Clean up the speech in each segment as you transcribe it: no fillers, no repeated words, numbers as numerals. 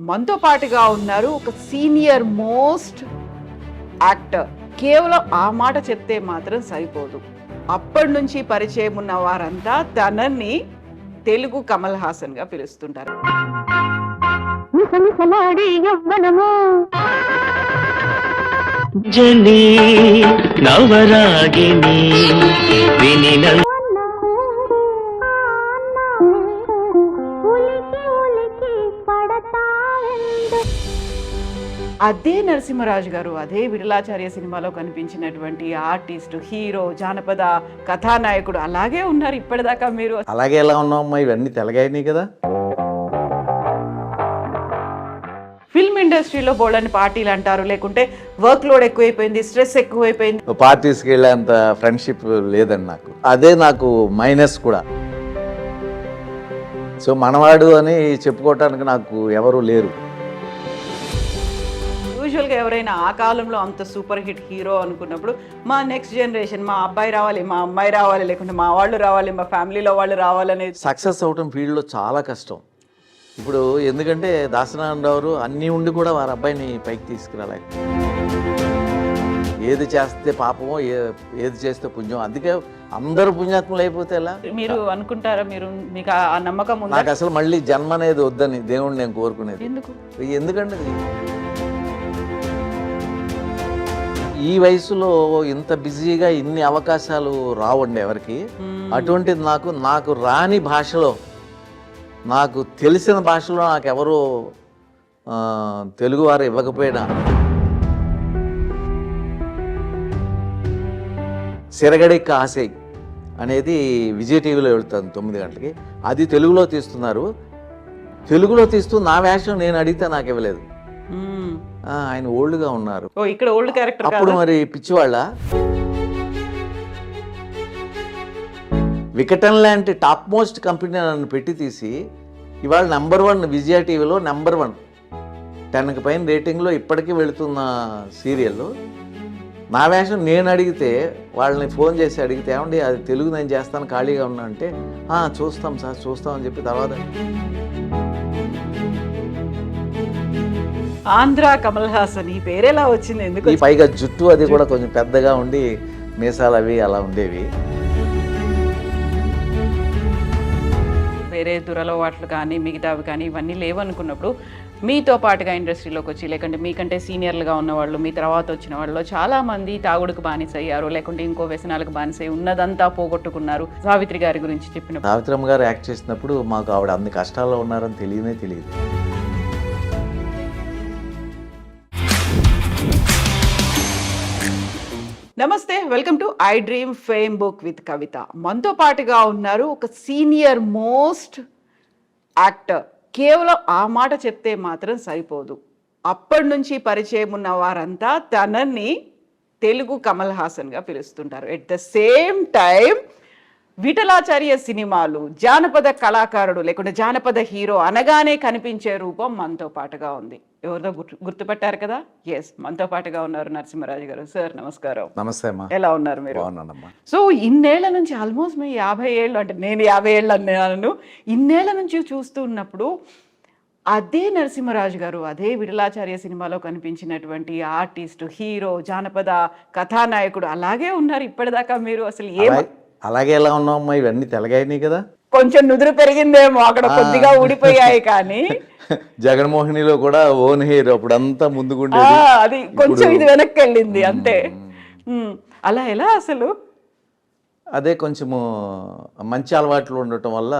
మనతో పాటుగా ఉన్నారు ఒక సీనియర్ మోస్ట్ యాక్టర్. కేవలం ఆ మాట చెప్తే మాత్రం సరిపోదు. అప్పటి నుంచి పరిచయం ఉన్న వారంతా తనని తెలుగు కమల్ హాసన్ గా పిలుస్తుంటారు. జని నవరాగిని వినిన అదే నరసింహరాజు గారు, అదే విఠలాచార్య సినిమాలో కనిపించినటువంటి ఆర్టిస్ట్, హీరో, జానపద కథానాయకుడు అలాగే ఉన్నారు ఇప్పటిదాకా. మీరు అలాగే ఎలా ఉన్నామమ్మా, ఇవన్నీ తెలగాయినాయి కదా. ఫిల్మ్ ఇండస్ట్రీలో బోల్డని పార్టీలు అంటారు, లేకుంటే వర్క్ లోడ్ ఎక్కువైపోయింది, స్ట్రెస్ ఎక్కువైపోయింది. పార్టీస్కి వెళ్ళేంత ఫ్రెండ్షిప్ లేదండి నాకు. అదే నాకు మైనస్ కూడా. సో మనవాడు అని చెప్పుకోవటానికి నాకు ఎవరు లేరు. యూజువల్గా ఎవరైనా ఆ కాలంలో అంత సూపర్ హిట్ హీరో అనుకున్నప్పుడు మా నెక్స్ట్ జనరేషన్, మా అబ్బాయి రావాలి, మా అమ్మాయి రావాలి, లేకుంటే మా వాళ్ళు రావాలి, మా ఫ్యామిలీలో వాళ్ళు రావాలనేది. సక్సెస్ అవటం ఫీల్డ్లో చాలా కష్టం. ఇప్పుడు ఎందుకంటే దాసనారాయణరావు అన్నీ ఉండి కూడా వారి అబ్బాయిని పైకి తీసుకురాలేక, ఏది చేస్తే పాపమో ఏది చేస్తే పుణ్యం. అందుకే అందరూ పుణ్యాత్ములు అయిపోతే ఎలా మీరు అనుకుంటారా? మీకు ఆ నమ్మకం ఉందా? నాకు అసలు మళ్ళీ జన్మ అనేది వద్దని దేవుణ్ణి నేను కోరుకునేది. ఎందుకంటే ఈ వయసులో ఇంత బిజీగా ఇన్ని అవకాశాలు రావండి ఎవరికి. అటువంటిది నాకు రాని భాషలో, నాకు తెలిసిన భాషలో నాకెవరు తెలుగువారు ఇవ్వకపోయినా, సిరగడికి ఆశయ్ అనేది విజయ్ టీవీలో వెళ్తాను 9 గంటలకి. అది తెలుగులో తీస్తున్నారు. తెలుగులో తీస్తూ నా వేషం నేను అడిగితే నాకు ఇవ్వలేదు. ఆయన ఓల్డ్గా ఉన్నారు. ఇక్కడ ఓల్డ్ క్యారెక్టర్ అప్పుడు మరి పిచ్చివాళ్ళ. వికటన్ లాంటి టాప్ మోస్ట్ కంపెనీ నన్ను పెట్టి తీసి ఇవాళ #1 విజయ టీవీలో #1 10కి పైన రేటింగ్లో ఇప్పటికీ వెళుతున్న సీరియల్లో నా వేషం నేను అడిగితే, వాళ్ళని ఫోన్ చేసి అడిగితే, ఏమండి అది తెలుగు నేను చేస్తాను ఖాళీగా ఉన్నా అంటే, చూస్తాం సార్ చూస్తామని చెప్పి తర్వాత ఆంధ్ర కమల్ హాసన్ ఈ పేరేలా వచ్చింది? ఎందుకు? ఈ పైగా జుట్టు అది కూడా కొంచెం పెద్దగా ఉండి మీసాలు అవి అలా ఉండేవి. వేరే దురలవాట్లు కానీ మిగతావి కానీ ఇవన్నీ లేవనుకున్నప్పుడు మీతో పాటుగా ఇండస్ట్రీలోకి వచ్చి, లేకుంటే మీకంటే సీనియర్లుగా ఉన్నవాళ్ళు, మీ తర్వాత వచ్చిన వాళ్ళు చాలామంది తాగుడుకు బానిసయ్యారు, లేకుంటే ఇంకో వ్యసనాలకు బానిసై ఉన్నదంతా పోగొట్టుకున్నారు. సావిత్రి గారి గురించి చెప్పిన, సావిత్రమ్మ గారు యాక్ట్ చేసినప్పుడు మాకు ఆవిడ అన్ని కష్టాల్లో ఉన్నారని తెలియదు. నమస్తే, welcome to I dream fame book with Kavitha. మనతో పాటుగా ఉన్నారు ఒక సీనియర్ మోస్ట్ యాక్టర్. కేవలం ఆ మాట చెప్తే మాత్రం సరిపోదు. అప్పటి నుంచి పరిచయం ఉన్న వారంతా తనని తెలుగు కమల్ హాసన్ గా పిలుస్తుంటారు. At the same time Vithalacharya సినిమాలు, జానపద కళాకారుడు లేకుంటే జానపద హీరో అనగానే కనిపించే రూపం మనతో పాటుగా ఉంది. ఎవరిదో గుర్తుపట్టారు కదా? ఎస్, మనతో పాటుగా ఉన్నారు నరసింహరాజు గారు. సార్ నమస్కారం. నమస్తే అమ్మా. ఎలా ఉన్నారు మీరు? బాగున్నానమ్మా. సో ఇన్నేళ్ల నుంచి, ఆల్మోస్ట్ మీ 50 ఏళ్ళు, అంటే నేను 50 ఏళ్ళు అన్నాను, ఇన్నేళ్ల నుంచి చూస్తూ ఉన్నప్పుడు అదే నరసింహరాజు గారు, అదే విఠలాచార్య సినిమాలో కనిపించినటువంటి ఆర్టిస్ట్, హీరో, జానపద కథానాయకుడు అలాగే ఉన్నారు ఇప్పటిదాకా. మీరు అసలు అలాగే ఎలా ఉన్నామమ్మా, ఇవన్నీ తెలగాయినాయి కదా. కొంచెం నుదురు పెరిగిందేమో, అక్కడ కొద్దిగా ఊడిపోయాయి కానీ జగన్మోహినిలో కూడా ఓన్ హెయిర్ అప్పుడంతా ముందుకుండేది, అది కొంచెం ఇది వెనక్కి వెళ్ళింది అంతే. అలా ఎలా అసలు? అదే కొంచెము మంచి అలవాట్లు ఉండటం వల్ల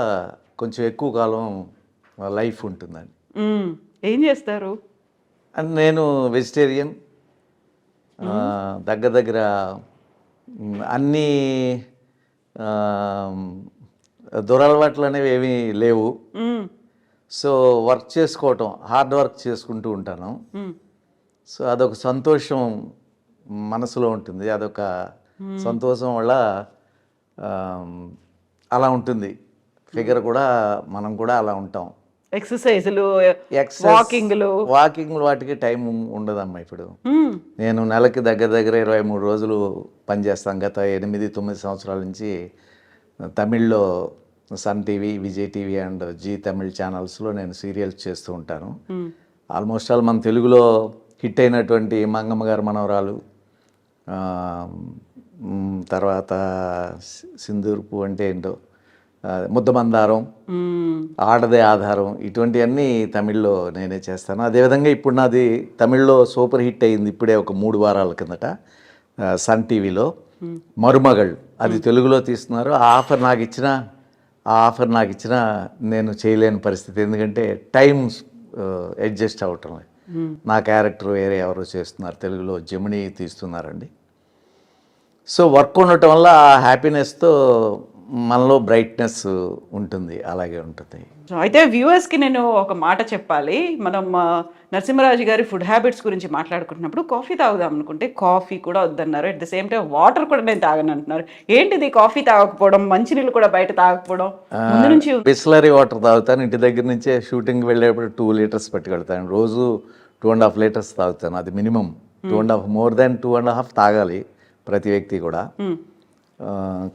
కొంచెం ఎక్కువ కాలం లైఫ్ ఉంటుందండి. ఏం చేస్తారు? అండ్ నేను వెజిటేరియన్. దగ్గర అన్నీ దురలవాట్లు అనేవి ఏమీ లేవు. సో వర్క్ చేసుకోవటం, హార్డ్ వర్క్ చేసుకుంటూ ఉంటాను. సో అదొక సంతోషం మనసులో ఉంటుంది. అదొక సంతోషం వల్ల అలా ఉంటుంది. ఫిగర్ కూడా మనం కూడా అలా ఉంటాం. ఎక్సర్సైజ్లు, వాకింగ్ వాటికి టైం ఉండదమ్మా. ఇప్పుడు నేను నెలకి దగ్గర 23 రోజులు పనిచేస్తాను. గత 8-9 సంవత్సరాల నుంచి తమిళ్లో Sun TV, Vijay TV and Zee Tamil ఛానల్స్లో నేను సీరియల్స్ చేస్తూ ఉంటాను. ఆల్మోస్ట్ ఆల్ మన తెలుగులో హిట్ అయినటువంటి మంగమ్మ గారి మనవరాలు, ఆ, తర్వాత సింధూర్పు అంటే ఏంటో, ముద్దమందారం, ఆడదే ఆధారం, ఇటువంటివన్నీ తమిళ్లో నేనే చేస్తాను. అదేవిధంగా ఇప్పుడు నాది తమిళ్లో సూపర్ హిట్ అయింది ఇప్పుడే ఒక 3 వారాల కిందట సన్ టీవీలో మరుమగళ్, అది తెలుగులో తీస్తున్నారు. ఆ ఆఫర్ నాకు ఇచ్చిన నేను చేయలేని పరిస్థితి, ఎందుకంటే టైమ్స్ అడ్జస్ట్ అవటం లేదు. నా క్యారెక్టర్ వేరే ఎవరో చేస్తున్నారు, తెలుగులో జమిని తీస్తున్నారండి. సో వర్క్ ఉండటం వల్ల ఆ హ్యాపీనెస్తో మనలో బ్రైట్నెస్ ఉంటుంది, అలాగే ఉంటుంది. అయితే వ్యూవర్స్కి నేను ఒక మాట చెప్పాలి. మనం నరసింహరాజు గారి ఫుడ్ హ్యాబిట్స్ గురించి మాట్లాడుకుంటున్నప్పుడు కాఫీ తాగుదాం అనుకుంటే కాఫీ కూడా వద్దన్నారు. At the same time water కూడా నేను తాగను అంటున్నారు. ఏంటిది కాఫీ తాగకపోవడం, మంచినీళ్ళు కూడా బయట తాగకపోవడం ముందు నుంచి? బిస్లరీ వాటర్ తాగుతాను. ఇంటి దగ్గర నుంచే షూటింగ్ వెళ్ళేప్పుడు 2 లీటర్స్ పెట్టుకెళ్తాను. రోజు 2.5 లీటర్స్ తాగుతాను, అది మినిమం. 2.5, మోర్ దాన్ 2.5 తాగాలి ప్రతి వ్యక్తి కూడా.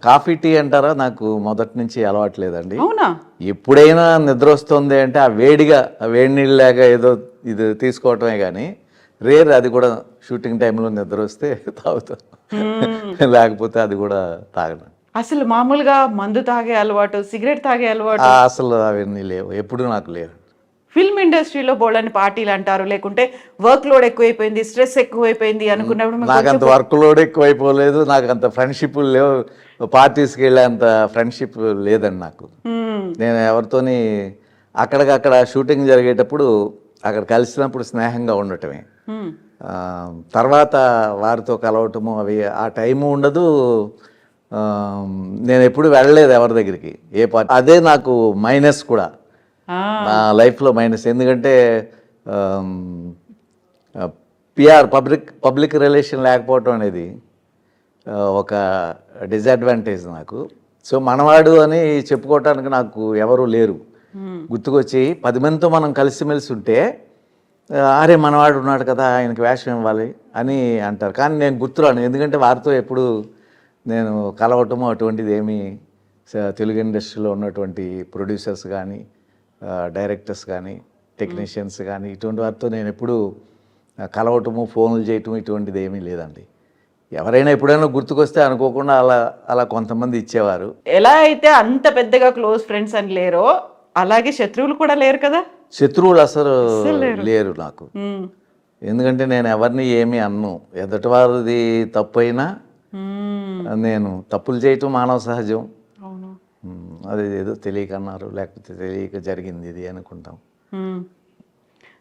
కాఫీ టీ అంటారా, నాకు మొదటి నుంచి అలవాటు లేదండి. అవునా? ఎప్పుడైనా నిద్ర వస్తుంది అంటే ఆ వేడి నీళ్ళు లేక ఏదో ఇది తీసుకోవటమే కానీ రేర్, అది కూడా షూటింగ్ టైంలో నిద్ర వస్తే తాగుతాను, లేకపోతే అది కూడా తాగను. అసలు మామూలుగా మందు తాగే అలవాటు, సిగరెట్ తాగే అలవాటు అసలు అవన్నీ లేవు, ఎప్పుడు నాకు లేవు. ఫిల్మ్ ఇండస్ట్రీలో బోల్డని పార్టీలు అంటారు, లేకుంటే వర్క్ లోడ్ ఎక్కువైపోయింది, స్ట్రెస్ ఎక్కువైపోయింది అనుకున్నప్పుడు నాకు అంత వర్క్ లోడ్ ఎక్కువైపోలేదు, నాకు అంత ఫ్రెండ్షిప్ లేవు, పార్టీస్కి వెళ్ళే అంత ఫ్రెండ్షిప్ లేదండి నాకు. నేను ఎవరితోని అక్కడికక్కడ షూటింగ్ జరిగేటప్పుడు అక్కడ కలిసినప్పుడు స్నేహంగా ఉండటమే, తర్వాత వారితో కలవటము అవి ఆ టైము ఉండదు. నేను ఎప్పుడు వెళ్ళలేదు ఎవరి దగ్గరికి, ఏ పార్టీ. అదే నాకు మైనస్ కూడా, నా లైఫ్లో మైనస్. ఎందుకంటే పిఆర్, పబ్లిక్ రిలేషన్ లేకపోవటం అనేది ఒక డిసడ్వాంటేజ్ నాకు. సో మనవాడు అని చెప్పుకోవటానికి నాకు ఎవరు లేరు. గుర్తుకొచ్చి 10 మందితో మనం కలిసిమెలిసి ఉంటే అరే మనవాడు ఉన్నాడు కదా, ఆయనకి వేషం ఇవ్వాలి అని అంటారు. కానీ నేను గుర్తురాను, ఎందుకంటే వారితో ఎప్పుడు నేను కలవటము అటువంటిది ఏమీ, తెలుగు ఇండస్ట్రీలో ఉన్నటువంటి ప్రొడ్యూసర్స్ కానీ, డైరెక్టర్స్ కానీ, టెక్నీషియన్స్ కానీ, ఇటువంటి వారితో నేను ఎప్పుడు కలవటము, ఫోన్లు చేయటం ఇటువంటిది ఏమీ లేదండి. ఎవరైనా ఎప్పుడైనా గుర్తుకొస్తే అనుకోకుండా అలా కొంతమంది ఇచ్చేవారు. ఎలా అయితే అంత పెద్దగా క్లోజ్ ఫ్రెండ్స్ అని లేరో అలాగే శత్రువులు కూడా లేరు కదా? శత్రువులు అసలు లేరు నాకు. ఎందుకంటే నేను ఎవరిని ఏమీ అన్ను. ఎదుటివారిది తప్పు అయినా నేను తప్పులు చేయటం మానవ సహజం. అది ఏదో తెలియక అన్నారు, లేకపోతే తెలియక జరిగింది ఇది అనుకుంటాం.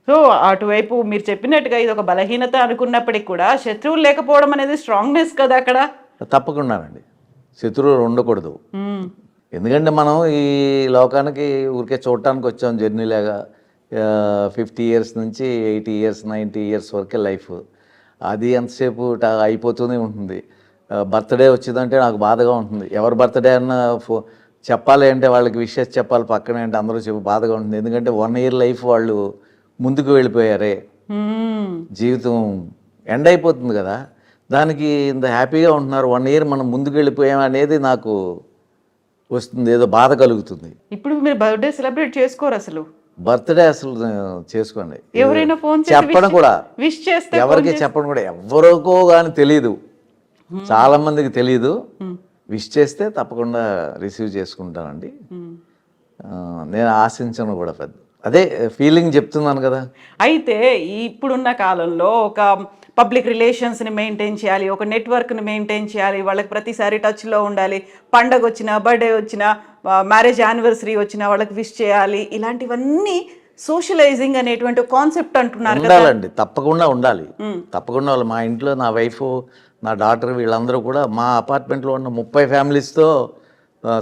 సో అటువైపు మీరు చెప్పినట్టుగా ఇది ఒక బలహీనత అనుకున్నప్పటికీ కూడా శత్రువులు లేకపోవడం అనేది స్ట్రాంగ్నెస్ కదా అక్కడ. తప్పకుండానండి, శత్రువులు ఉండకూడదు. ఎందుకంటే మనం ఈ లోకానికి ఊరికే చూడటానికి వచ్చాం, జర్నీలాగా. 50 ఇయర్స్ నుంచి 80 ఇయర్స్ 90 ఇయర్స్ వరకే లైఫ్. అది ఎంతసేపు అయిపోతూనే ఉంటుంది. బర్త్డే వచ్చిందంటే నాకు బాధగా ఉంటుంది. ఎవరి బర్త్డే అన్న చెప్పాలి అంటే వాళ్ళకి విషెస్ చెప్పాలి పక్కనే అంటే అందరూ చెప్పి బాధగా ఉంటుంది. ఎందుకంటే 1 ఇయర్ లైఫ్ వాళ్ళు ముందుకు వెళ్ళిపోయారే, జీవితం ఎండ్ అయిపోతుంది కదా, దానికి ఇంత హ్యాపీగా ఉంటున్నారు. 1 ఇయర్ మనం ముందుకు వెళ్ళిపోయాం అనేది నాకు వస్తుంది, ఏదో బాధ కలుగుతుంది. ఇప్పుడు మీరు బర్త్డే సెలబ్రేట్ చేసుకోరు అసలు? బర్త్డే అసలు చేసుకోండి, ఎవరైనా ఫోన్ చెప్పడం కూడా, విష్ చేస్తే ఎవరికి చెప్పడం కూడా, ఎవరికో కానీ తెలియదు, చాలా మందికి తెలియదు. విష్ చేస్తే తప్పకుండా రిసీవ్ చేసుకుంటానండి. నేను ఆశించను కూడా పెద్ద, అదే ఫీలింగ్ చెప్తున్నాను కదా. అయితే ఇప్పుడున్న కాలంలో ఒక పబ్లిక్ రిలేషన్స్ని మెయింటైన్ చేయాలి, ఒక నెట్వర్క్ని మెయింటైన్ చేయాలి, వాళ్ళకి ప్రతిసారి టచ్లో ఉండాలి, పండగ వచ్చినా, బర్త్డే వచ్చినా, మ్యారేజ్ యానివర్సరీ వచ్చినా వాళ్ళకి విష్ చేయాలి, ఇలాంటివన్నీ సోషలైజింగ్ అనేటువంటి కాన్సెప్ట్ అంటున్నారు కదా. ఉండాలండి, తప్పకుండా ఉండాలి, తప్పకుండా. మా ఇంట్లో నా వైఫ్, నా డాటర్, వీళ్ళందరూ కూడా మా అపార్ట్మెంట్లో ఉన్న 30 ఫ్యామిలీస్తో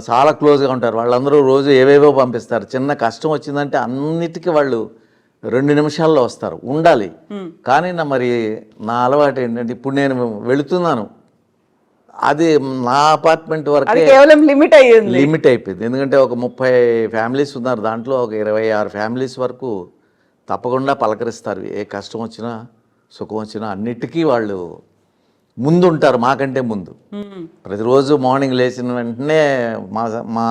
చాలా క్లోజ్గా ఉంటారు. వాళ్ళందరూ రోజు ఏవేవో పంపిస్తారు. చిన్న కష్టం వచ్చిందంటే అన్నిటికీ వాళ్ళు 2 నిమిషాల్లో వస్తారు. ఉండాలి. కానీ మరి నా అలవాటు ఏంటంటే, ఇప్పుడు నేను వెళుతున్నాను, అది నా అపార్ట్మెంట్ వరకే కేవలం లిమిట్ అయిపోయింది. ఎందుకంటే ఒక 30 ఫ్యామిలీస్ ఉన్నారు, దాంట్లో ఒక 26 ఫ్యామిలీస్ వరకు తప్పకుండా పలకరిస్తారు. ఏ కష్టం వచ్చినా, సుఖం వచ్చినా అన్నిటికీ వాళ్ళు ముందు ఉంటారు, మాకంటే ముందు. ప్రతిరోజు మార్నింగ్ లేచిన వెంటనే మా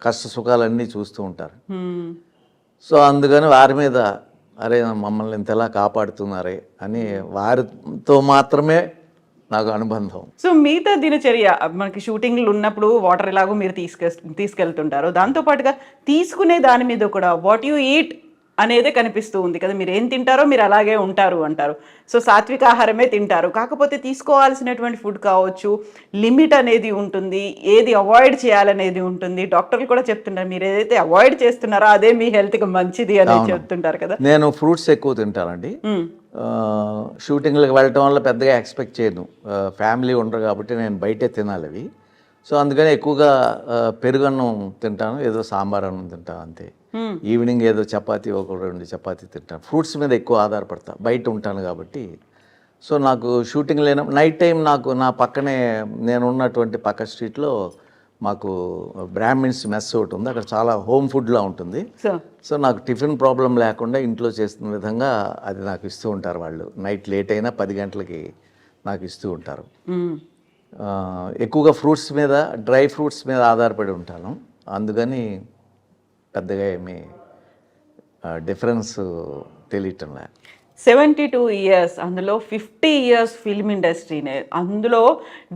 కష్ట సుఖాలన్నీ చూస్తూ ఉంటారు. సో అందుకని వారి మీద అరే మమ్మల్ని ఇంతలా కాపాడుతున్నారే అని వారితో మాత్రమే నాకు అనుబంధం. సో మిగతా దినచర్య మనకి షూటింగ్లు ఉన్నప్పుడు వాటర్ ఎలాగో మీరు తీసుకెళ్తుంటారు, దాంతోపాటుగా తీసుకునే దాని మీద కూడా వాట్ యు ఈట్ అనేదే కనిపిస్తూ ఉంది కదా. మీరు ఏం తింటారో మీరు అలాగే ఉంటారు అంటారు. సో సాత్విక ఆహారమే తింటారు, కాకపోతే తీసుకోవాల్సినటువంటి ఫుడ్ కావచ్చు, లిమిట్ అనేది ఉంటుంది, ఏది అవాయిడ్ చేయాలనేది ఉంటుంది. డాక్టర్లు కూడా చెప్తుంటారు మీరు ఏదైతే అవాయిడ్ చేస్తున్నారో అదే మీ హెల్త్కి మంచిది అనేది చెప్తుంటారు కదా. నేను ఫ్రూట్స్ ఎక్కువ తింటానండి. షూటింగ్లకు వెళ్ళటం వల్ల పెద్దగా ఎక్స్పెక్ట్ చేయను, ఫ్యామిలీ ఉండరు కాబట్టి నేను బయటే తినాలి అవి. సో అందుకని ఎక్కువగా పెరుగన్నం తింటాను, ఏదో సాంబార్ అన్నం తింటాను అంతే. ఈవినింగ్ ఏదో చపాతీ, ఒక 2 చపాతీ తింటాను. ఫ్రూట్స్ మీద ఎక్కువ ఆధారపడతా, బయట ఉంటాను కాబట్టి. సో నాకు షూటింగ్ లేన నైట్ టైం నాకు నా పక్కనే నేను ఉన్నటువంటి పక్క స్ట్రీట్లో మాకు బ్రాహ్మిన్స్ మెస్ ఒకటి ఉంది, అక్కడ చాలా హోమ్ ఫుడ్లా ఉంటుంది. సో నాకు టిఫిన్ ప్రాబ్లం లేకుండా ఇంట్లో చేస్తున్న విధంగా అది నాకు ఇస్తూ ఉంటారు వాళ్ళు. నైట్ లేట్ అయినా 10 గంటలకి నాకు ఇస్తూ ఉంటారు. ఎక్కువగా ఫ్రూట్స్ మీద, డ్రై ఫ్రూట్స్ మీద ఆధారపడి ఉంటాను. అందుకని పెద్దగా ఏమీ డిఫరెన్స్ తెలియటం లేదు. 72 ఇయర్స్, అందులో 50 ఇయర్స్ ఫిల్మ్ ఇండస్ట్రీనే, అందులో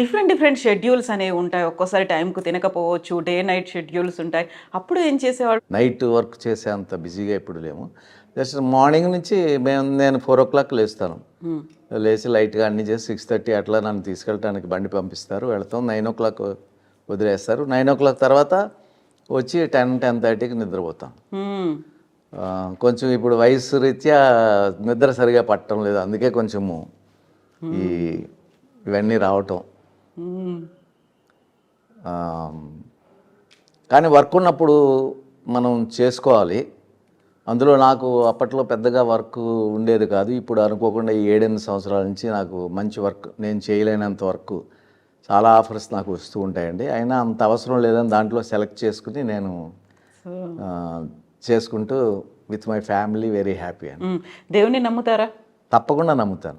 డిఫరెంట్ షెడ్యూల్స్ అనేవి ఉంటాయి. ఒక్కోసారి టైంకు తినకపోవచ్చు, డే నైట్ షెడ్యూల్స్ ఉంటాయి. అప్పుడు ఏం చేసేవాడు? నైట్ వర్క్ చేసే అంత బిజీగా ఇప్పుడు లేము. జస్ట్ మార్నింగ్ నుంచి నేను 4 o'clock లేస్తాను. లేచి లైట్గా అన్నీ చేసి 6:30 అట్లా నన్ను తీసుకెళ్ళడానికి బండి పంపిస్తారు, వెళ్తాం. 9 o'clock వదిలేస్తారు. 9 o'clock తర్వాత వచ్చి 10-10:30కి నిద్రపోతాం. కొంచెం ఇప్పుడు వయసు రీత్యా నిద్ర సరిగా పట్టడం లేదు, అందుకే కొంచెము ఇవన్నీ రావటం. కానీ వర్క్ ఉన్నప్పుడు మనం చేసుకోవాలి. అందులో నాకు అప్పట్లో పెద్దగా వర్క్ ఉండేది కాదు. ఇప్పుడు అనుకోకుండా ఈ 7-8 సంవత్సరాల నుంచి నాకు మంచి వర్క్, నేను చేయలేనంత వర్క్, చాలా ఆఫర్స్ నాకు వస్తూ ఉంటాయండి. అయినా అంత అవసరం లేదని దాంట్లో సెలెక్ట్ చేసుకుని నేను చేసుకుంటూ with my family very happy అని. దేవుని నమ్ముతారా? తప్పకుండా నమ్ముతాను.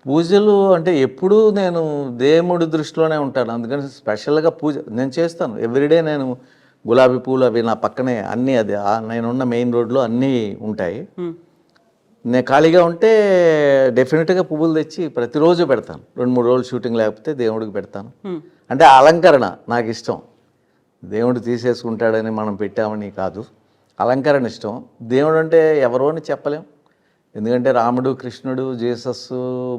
పూజలు అంటే ఎప్పుడూ నేను దేవుడి దృష్టిలోనే ఉంటాను. అందుకని స్పెషల్గా పూజ నేను చేస్తాను ఎవ్రీడే. నేను గులాబీ పూలు అవి నా పక్కనే అన్నీ, అది నేనున్న మెయిన్ రోడ్లో అన్నీ ఉంటాయి. నేను ఖాళీగా ఉంటే డెఫినెట్గా పువ్వులు తెచ్చి ప్రతిరోజు పెడతాను. 2-3 రోజులు షూటింగ్ లేకపోతే దేవుడికి పెడతాను. అంటే అలంకరణ నాకు ఇష్టం. దేవుడు తీసేసుకుంటాడని మనం పెట్టామని కాదు, అలంకరణ ఇష్టం. దేవుడు అంటే ఎవరో అని చెప్పలేం, ఎందుకంటే రాముడు, కృష్ణుడు, జీసస్,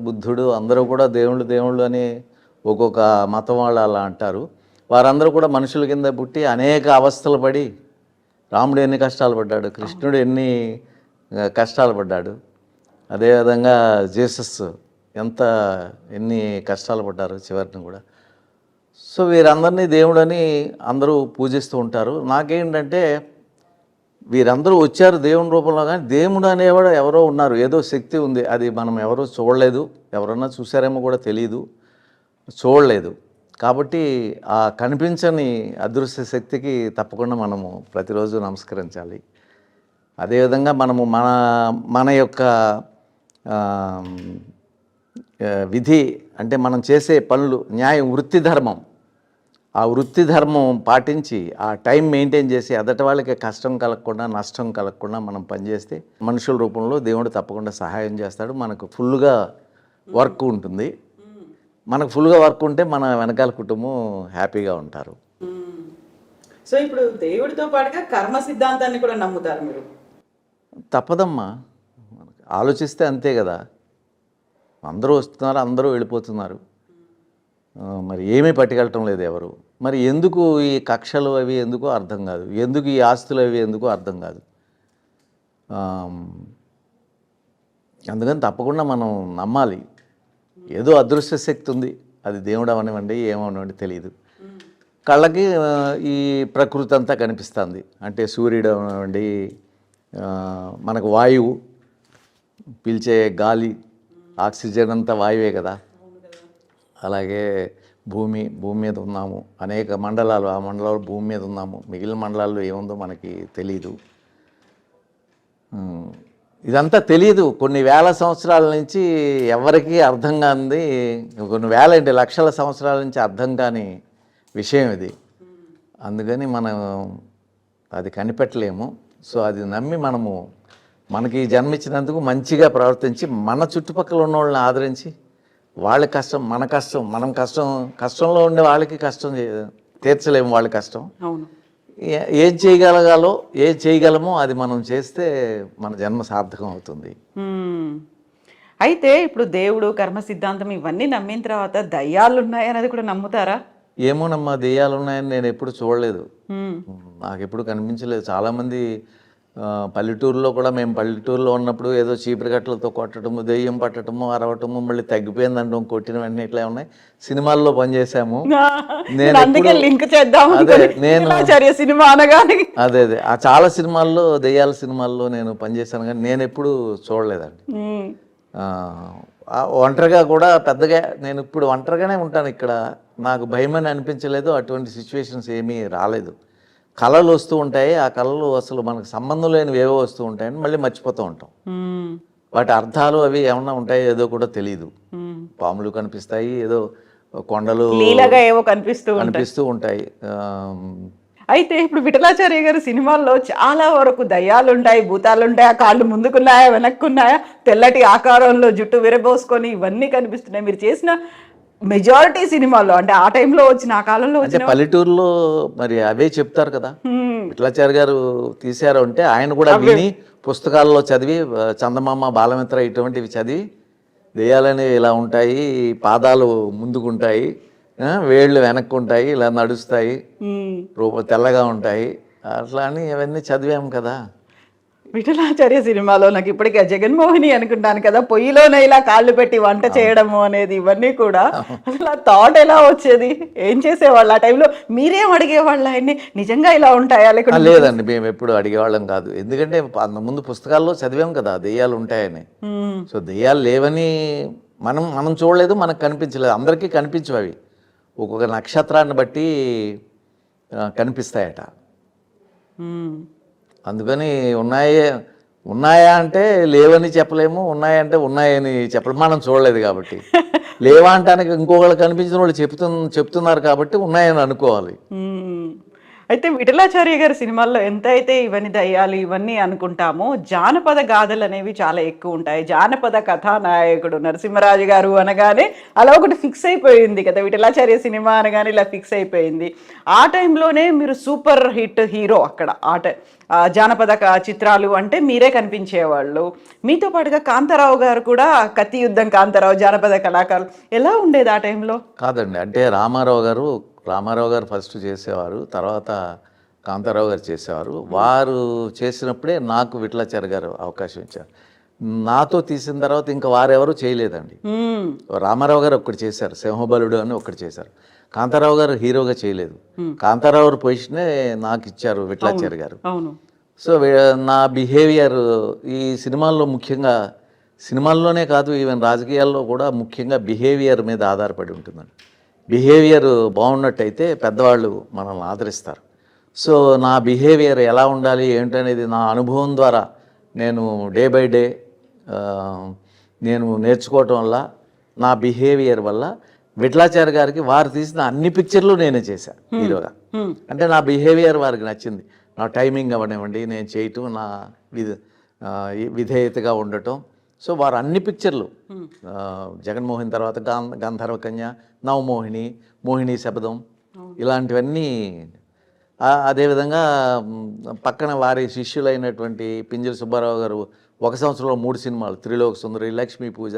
బుద్ధుడు అందరూ కూడా దేవుళ్ళు అని ఒక్కొక్క మతం వాళ్ళు అలా అంటారు. వారందరూ కూడా మనుషుల కింద పుట్టి అనేక అవస్థలు పడి, రాముడు ఎన్ని కష్టాలు పడ్డాడు, కృష్ణుడు ఎన్ని కష్టాలు పడ్డాడు, అదేవిధంగా జీసస్ ఎన్ని కష్టాలు పడ్డారు చివరిని కూడా. సో వీరందరినీ దేవుడని అందరూ పూజిస్తూ ఉంటారు. నాకేంటంటే వీరందరూ వచ్చారు దేవుని రూపంలో, కానీ దేవుడు అనేవాడు ఎవరో ఉన్నారు, ఏదో శక్తి ఉంది, అది మనం ఎవరో చూడలేదు, ఎవరన్నా చూసారేమో కూడా తెలియదు, చూడలేదు. కాబట్టి ఆ కనిపించని అదృశ్య శక్తికి తప్పకుండా మనము ప్రతిరోజు నమస్కరించాలి. అదేవిధంగా మనము మన యొక్క విధి అంటే మనం చేసే పనులు, న్యాయం, వృత్తి ధర్మం, ఆ వృత్తి ధర్మం పాటించి ఆ టైం మెయింటైన్ చేసి ఎదటి వాళ్ళకి కష్టం కలగకుండా, నష్టం కలగకుండా మనం పనిచేస్తే మనుషుల రూపంలో దేవుడు తప్పకుండా సహాయం చేస్తాడు. మనకు ఫుల్గా వర్క్ ఉంటుంది. మనకు ఫుల్గా వర్క్ ఉంటే మన వెనకాల కుటుంబం హ్యాపీగా ఉంటారు. సో ఇప్పుడు దేవుడితో పాటుగా కర్మ సిద్ధాంతాన్ని కూడా నమ్ముతారు మీరు? తప్పదమ్మా, ఆలోచిస్తే అంతే కదా. అందరూ వస్తున్నారు, అందరూ వెళ్ళిపోతున్నారు, మరి ఏమీ పట్టుకెళ్ళటం లేదు ఎవరు. మరి ఎందుకు ఈ కక్షలు అవి ఎందుకో అర్థం కాదు, ఎందుకు ఈ ఆస్తులు అవి ఎందుకో అర్థం కాదు. అందుకని తప్పకుండా మనం నమ్మాలి. ఏదో అదృశ్య శక్తి ఉంది, అది దేవుడు అవనివ్వండి ఏమవనివ్వండి తెలియదు. కళ్ళకి ఈ ప్రకృతి అంతా కనిపిస్తుంది, అంటే సూర్యుడు అవనివ్వండి, మనకు వాయువు, పీల్చే గాలి, ఆక్సిజన్ అంతా వాయువే కదా. అలాగే భూమి మీద ఉన్నాము, అనేక మండలాలు, ఆ మండలాలు భూమి మీద ఉన్నాము, మిగిలిన మండలాల్లో ఏముందో మనకి తెలీదు. ఇదంతా తెలియదు. కొన్ని వేల సంవత్సరాల నుంచి ఎవరికీ అర్థం కానిది, కొన్ని వేల అంటే లక్షల సంవత్సరాల నుంచి అర్థం కాని విషయం ఇది. అందుకని మనం అది కనిపెట్టలేము. సో అది నమ్మి మనము మనకి జన్మించినందుకు మంచిగా ప్రవర్తించి మన చుట్టుపక్కల ఉన్న వాళ్ళని ఆదరించి వాళ్ళ కష్టం మన కష్టం మనం కష్టంలో ఉండే వాళ్ళకి కష్టం తీర్చలేము వాళ్ళ కష్టం. అవును. ఏం చేయగలమో అది మనం చేస్తే మన జన్మ సార్థకం అవుతుంది. అయితే ఇప్పుడు దేవుడు కర్మ సిద్ధాంతం ఇవన్నీ నమ్మిన తర్వాత దయ్యాలు ఉన్నాయన్నది కూడా నమ్ముతారా? ఏమోనమ్మా, దెయ్యాలు ఉన్నాయని నేను ఎప్పుడు చూడలేదు, మ్మ్. నాకు ఎప్పుడు కనిపించలేదు. చాలామంది పల్లెటూరులో కూడా, మేము పల్లెటూరులో ఉన్నప్పుడు ఏదో చీపురు కట్టలతో కొట్టడము, దెయ్యం పట్టడము, అరవటము, మళ్ళీ తగ్గిపోయిందంటాం, కొట్టిన వెంటనే ఇట్లా ఉన్నాయి. సినిమాల్లో పనిచేసాము. నేను అందుకే లింక్ చేద్దాం సినిమా అనగానే అదే ఆ చాలా సినిమాల్లో, దెయ్యాల సినిమాల్లో నేను పనిచేశాను, కానీ నేను ఎప్పుడు చూడలేదండి. ఒంటరిగా కూడా పెద్దగా నేను ఇప్పుడు ఒంటరిగానే ఉంటాను ఇక్కడ, నాకు భయమని అనిపించలేదు, అటువంటి సిచ్యువేషన్స్ ఏమీ రాలేదు. కళలు వస్తూ ఉంటాయి, ఆ కళలు అసలు మనకు సంబంధం లేనివి ఏవో వస్తూ ఉంటాయని మళ్ళీ మర్చిపోతూ ఉంటాం. వాటి అర్థాలు అవి ఏమన్నా ఉంటాయో ఏదో కూడా తెలియదు. పాములు కనిపిస్తాయి, ఏదో కొండలు ఏవో కనిపిస్తూ ఉంటాయి. అయితే ఇప్పుడు విఠలాచార్య గారి సినిమాల్లో చాలా వరకు దయ్యాలు ఉంటాయి, భూతాలు ఉంటాయి, ఆ కాళ్ళు ముందుకున్నాయా వెనక్కున్నాయా, తెల్లటి ఆకారంలో జుట్టు విరబోసుకొని ఇవన్నీ కనిపిస్తున్నాయి. మీరు చేసిన మెజారిటీ సినిమాల్లో, అంటే ఆ టైంలో వచ్చిన, ఆ కాలంలో వచ్చిన పల్లెటూరులో మరి అవే చెప్తారు కదా. విఠలాచార్య గారు తీశారు అంటే ఆయన కూడా విని పుస్తకాల్లో చదివి, చందమామ, బాలమిత్ర ఇటువంటివి చదివి, దెయ్యాలనేవి ఇలా ఉంటాయి, పాదాలు ముందుకుంటాయి, వేళ్ళు వెనక్కుంటాయి, ఇలా నడుస్తాయి, తెల్లగా ఉంటాయి, అట్లా అని అవన్నీ చదివాము కదా. విఠలాచార్య సినిమాలో నాకు ఇప్పటికే జగన్మోహిని అనుకుంటాను కదా, పొయ్యిలోనే ఇలా కాళ్ళు పెట్టి వంట చేయడము అనేది, ఇవన్నీ కూడా అసలు ఆ థాట్ ఎలా వచ్చేది, ఏం చేసేవాళ్ళు ఆ టైంలో, మీరేం అడిగేవాళ్ళు ఆయన్ని, నిజంగా ఇలా ఉంటాయా లేకపోతే? లేదండి, మేము ఎప్పుడు అడిగేవాళ్ళం కాదు, ఎందుకంటే ముందు పుస్తకాల్లో చదివాం కదా దెయ్యాలు ఉంటాయని. సో దెయ్యాలు లేవని మనం చూడలేదు, మనకు కనిపించలేదు, అందరికీ కనిపించవు అవి, ఒక్కొక్క నక్షత్రాన్ని బట్టి కనిపిస్తాయట. అందుకని ఉన్నాయా అంటే లేవని చెప్పలేము, ఉన్నాయంటే ఉన్నాయని చెప్పలేము, మనం చూడలేదు కాబట్టి. లేవా అంటానికి ఇంకొకళ్ళు కనిపించిన వాళ్ళు చెప్తున్నారు కాబట్టి ఉన్నాయని అనుకోవాలి. అయితే విఠలాచార్య గారి సినిమాల్లో ఎంత అయితే ఇవన్నీ దయ్యాలు ఇవన్నీ అనుకుంటామో, జానపద గాథలు అనేవి చాలా ఎక్కువ ఉంటాయి. జానపద కథానాయకుడు నరసింహరాజు గారు అనగానే అలా ఒకటి ఫిక్స్ అయిపోయింది కదా, విఠలాచార్య సినిమా అనగానే ఇలా ఫిక్స్ అయిపోయింది. ఆ టైంలోనే మీరు సూపర్ హిట్ హీరో అక్కడ. జానపద చిత్రాలు అంటే మీరే కనిపించేవాళ్ళు. మీతో పాటుగా కాంతారావు గారు కూడా, కత్తి యుద్ధం కాంతారావు, జానపద కళాకారులు, ఎలా ఉండేది ఆ టైంలో? కాదండి, అంటే రామారావు గారు ఫస్ట్ చేసేవారు, తర్వాత కాంతారావు గారు చేసేవారు. వారు చేసినప్పుడే నాకు విఠలాచార్య గారు అవకాశం ఇచ్చారు. నాతో తీసిన తర్వాత ఇంకా వారెవరు చేయలేదండి. రామారావు గారు ఒక్కటి చేశారు, సింహబలుడు అని ఒక్కటి చేశారు. కాంతారావు గారు హీరోగా చేయలేదు. కాంతారావు గారు పొజిషనే నాకు ఇచ్చారు విఠలాచార్య గారు. సో నా బిహేవియర్ ఈ సినిమాల్లో, ముఖ్యంగా సినిమాల్లోనే కాదు, ఈవెన్ రాజకీయాల్లో కూడా ముఖ్యంగా బిహేవియర్ మీద ఆధారపడి ఉంటుందండి. బిహేవియర్ బాగున్నట్టయితే పెద్దవాళ్ళు మనల్ని ఆదరిస్తారు. సో నా బిహేవియర్ ఎలా ఉండాలి ఏంటనేది నా అనుభవం ద్వారా నేను డే బై డే నేను నేర్చుకోవటం వల్ల, నా బిహేవియర్ వల్ల విఠలాచార్య గారికి వారు తీసిన అన్ని పిక్చర్లు నేనే చేశాను హీరోగా. అంటే నా బిహేవియర్ వారికి నచ్చింది, నా టైమింగ్ అవ్వనివ్వండి, నేను చేయటం, నా విధేయతగా ఉండటం. సో వారు అన్ని పిక్చర్లు, జగన్మోహన్ తర్వాత గంధర్వ కన్య, నవమోహిని, మోహిని శబదం, ఇలాంటివన్నీ. అదేవిధంగా పక్కన వారి శిష్యులైనటువంటి పింజరి సుబ్బారావు గారు 1 సంవత్సరంలో 3 సినిమాలు, త్రిలోక సుందరి, లక్ష్మీ పూజ,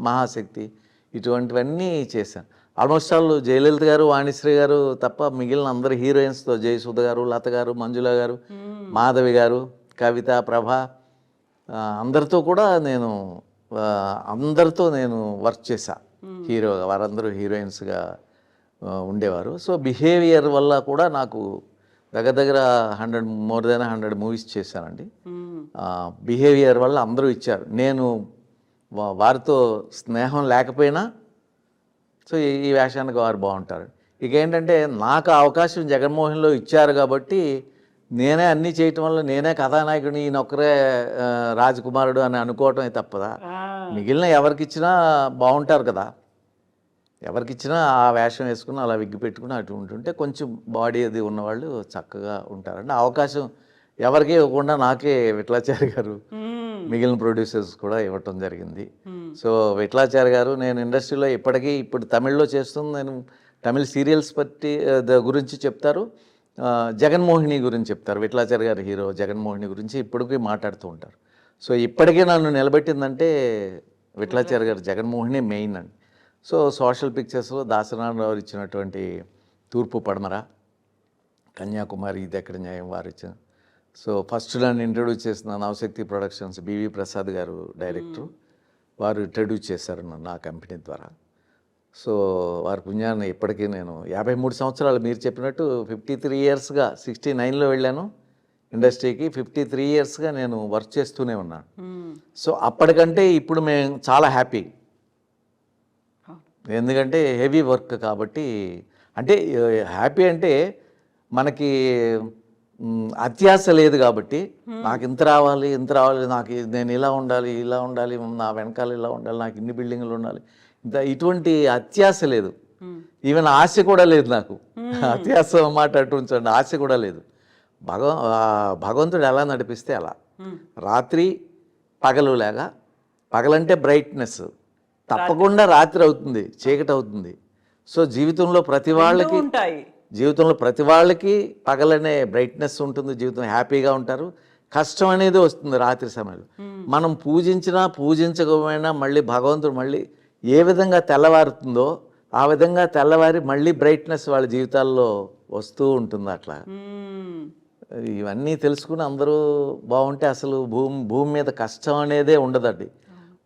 మహాశక్తి, ఇటువంటివన్నీ చేశాను. ఆల్మోస్ట్ ఆల్ జయలలిత గారు, వాణిశ్రీ గారు తప్ప మిగిలిన అందరు హీరోయిన్స్తో, జయసుధ గారు, లత గారు, మంజుల గారు, మాధవి గారు, కవిత, ప్రభ, అందరితో కూడా అందరితో నేను వర్క్ చేశా హీరోగా. వారందరూ హీరోయిన్స్గా ఉండేవారు. సో బిహేవియర్ వల్ల కూడా నాకు దగ్గర 100 మూవీస్ చేశానండి. బిహేవియర్ వల్ల అందరూ ఇచ్చారు. నేను వారితో స్నేహం లేకపోయినా సో ఈ వేషానికి వారు బాగుంటారు. ఇక ఏంటంటే నాకు అవకాశం జగన్మోహన్లో ఇచ్చారు కాబట్టి నేనే అన్నీ చేయటం వల్ల, నేనే కథానాయకుడిని, ఈయనొక్కరే రాజకుమారుడు అని అనుకోవటమే తప్పదా. మిగిలిన ఎవరికిచ్చినా బాగుంటారు కదా, ఎవరికిచ్చినా ఆ వేషం వేసుకుని అలా విగ్గి పెట్టుకుని అటు ఉంటుంటే కొంచెం బాడీ అది ఉన్నవాళ్ళు చక్కగా ఉంటారండి. అవకాశం ఎవరికి ఇవ్వకుండా నాకే విఠలాచార్య గారు మిగిలిన ప్రొడ్యూసర్స్ కూడా ఇవ్వటం జరిగింది. సో విఠలాచార్య గారు, నేను ఇండస్ట్రీలో ఇప్పుడు తమిళ్లో చేస్తుంది, నేను తమిళ్ సీరియల్స్ గురించి చెప్తారు, జగన్మోహిని గురించి చెప్తారు. విఠలాచార్య గారు హీరో, జగన్మోహిని గురించి ఇప్పటికీ మాట్లాడుతూ ఉంటారు. సో ఇప్పటికీ నన్ను నిలబెట్టిందంటే విఠలాచార్య గారు, జగన్మోహిని మెయిన్ అండి. సో సోషల్ పిక్చర్స్లో దాసనారాయణరావు ఇచ్చినటువంటి తూర్పు పడమర, కన్యాకుమారి, ఇది ఎక్కడ న్యాయం వారు ఇచ్చిన. సో ఫస్ట్ నన్ను ఇంట్రడ్యూస్ చేసిన నవశక్తి ప్రొడక్షన్స్, బివి ప్రసాద్ గారు డైరెక్టర్, వారు ఇంట్రడ్యూస్ చేశారు నన్ను ఆ కంపెనీ ద్వారా. సో వారి పుణ్యాన్ని ఇప్పటికీ నేను 53 సంవత్సరాలు, మీరు చెప్పినట్టు 53 ఇయర్స్గా, 69లో వెళ్ళాను ఇండస్ట్రీకి, 53 ఇయర్స్గా నేను వర్క్ చేస్తూనే ఉన్నాను. సో అప్పటికంటే ఇప్పుడు మేము చాలా హ్యాపీ, ఎందుకంటే హెవీ వర్క్ కాబట్టి. అంటే హ్యాపీ అంటే మనకి అత్యాశ లేదు కాబట్టి, నాకు ఇంత రావాలి, నాకు నేను ఇలా ఉండాలి, నా వెనకాల ఇలా ఉండాలి, నాకు ఇన్ని బిల్డింగ్లు ఉండాలి, ఇటువంటి అత్యాశ లేదు. ఈవెన్ ఆశ కూడా లేదు నాకు. అత్యాశ మాట అటు ఉంచండి, ఆశ కూడా లేదు. భగవంతుడు ఎలా నడిపిస్తే అలా, రాత్రి పగలు లాగా. పగలంటే బ్రైట్నెస్, తప్పకుండా రాత్రి అవుతుంది, చీకటి అవుతుంది. సో జీవితంలో ప్రతి వాళ్ళకి పగలనే బ్రైట్నెస్ ఉంటుంది, జీవితం హ్యాపీగా ఉంటారు. కష్టం అనేది వస్తుంది రాత్రి సమయంలో. మనం పూజించకపోయినా మళ్ళీ భగవంతుడు మళ్ళీ ఏ విధంగా తెల్లవారుతుందో ఆ విధంగా తెల్లవారి మళ్ళీ బ్రైట్నెస్ వాళ్ళ జీవితాల్లో వస్తూ ఉంటుంది. అట్లా ఇవన్నీ తెలుసుకుని అందరూ బాగుంటే అసలు భూమి మీద కష్టం అనేదే ఉండదండి.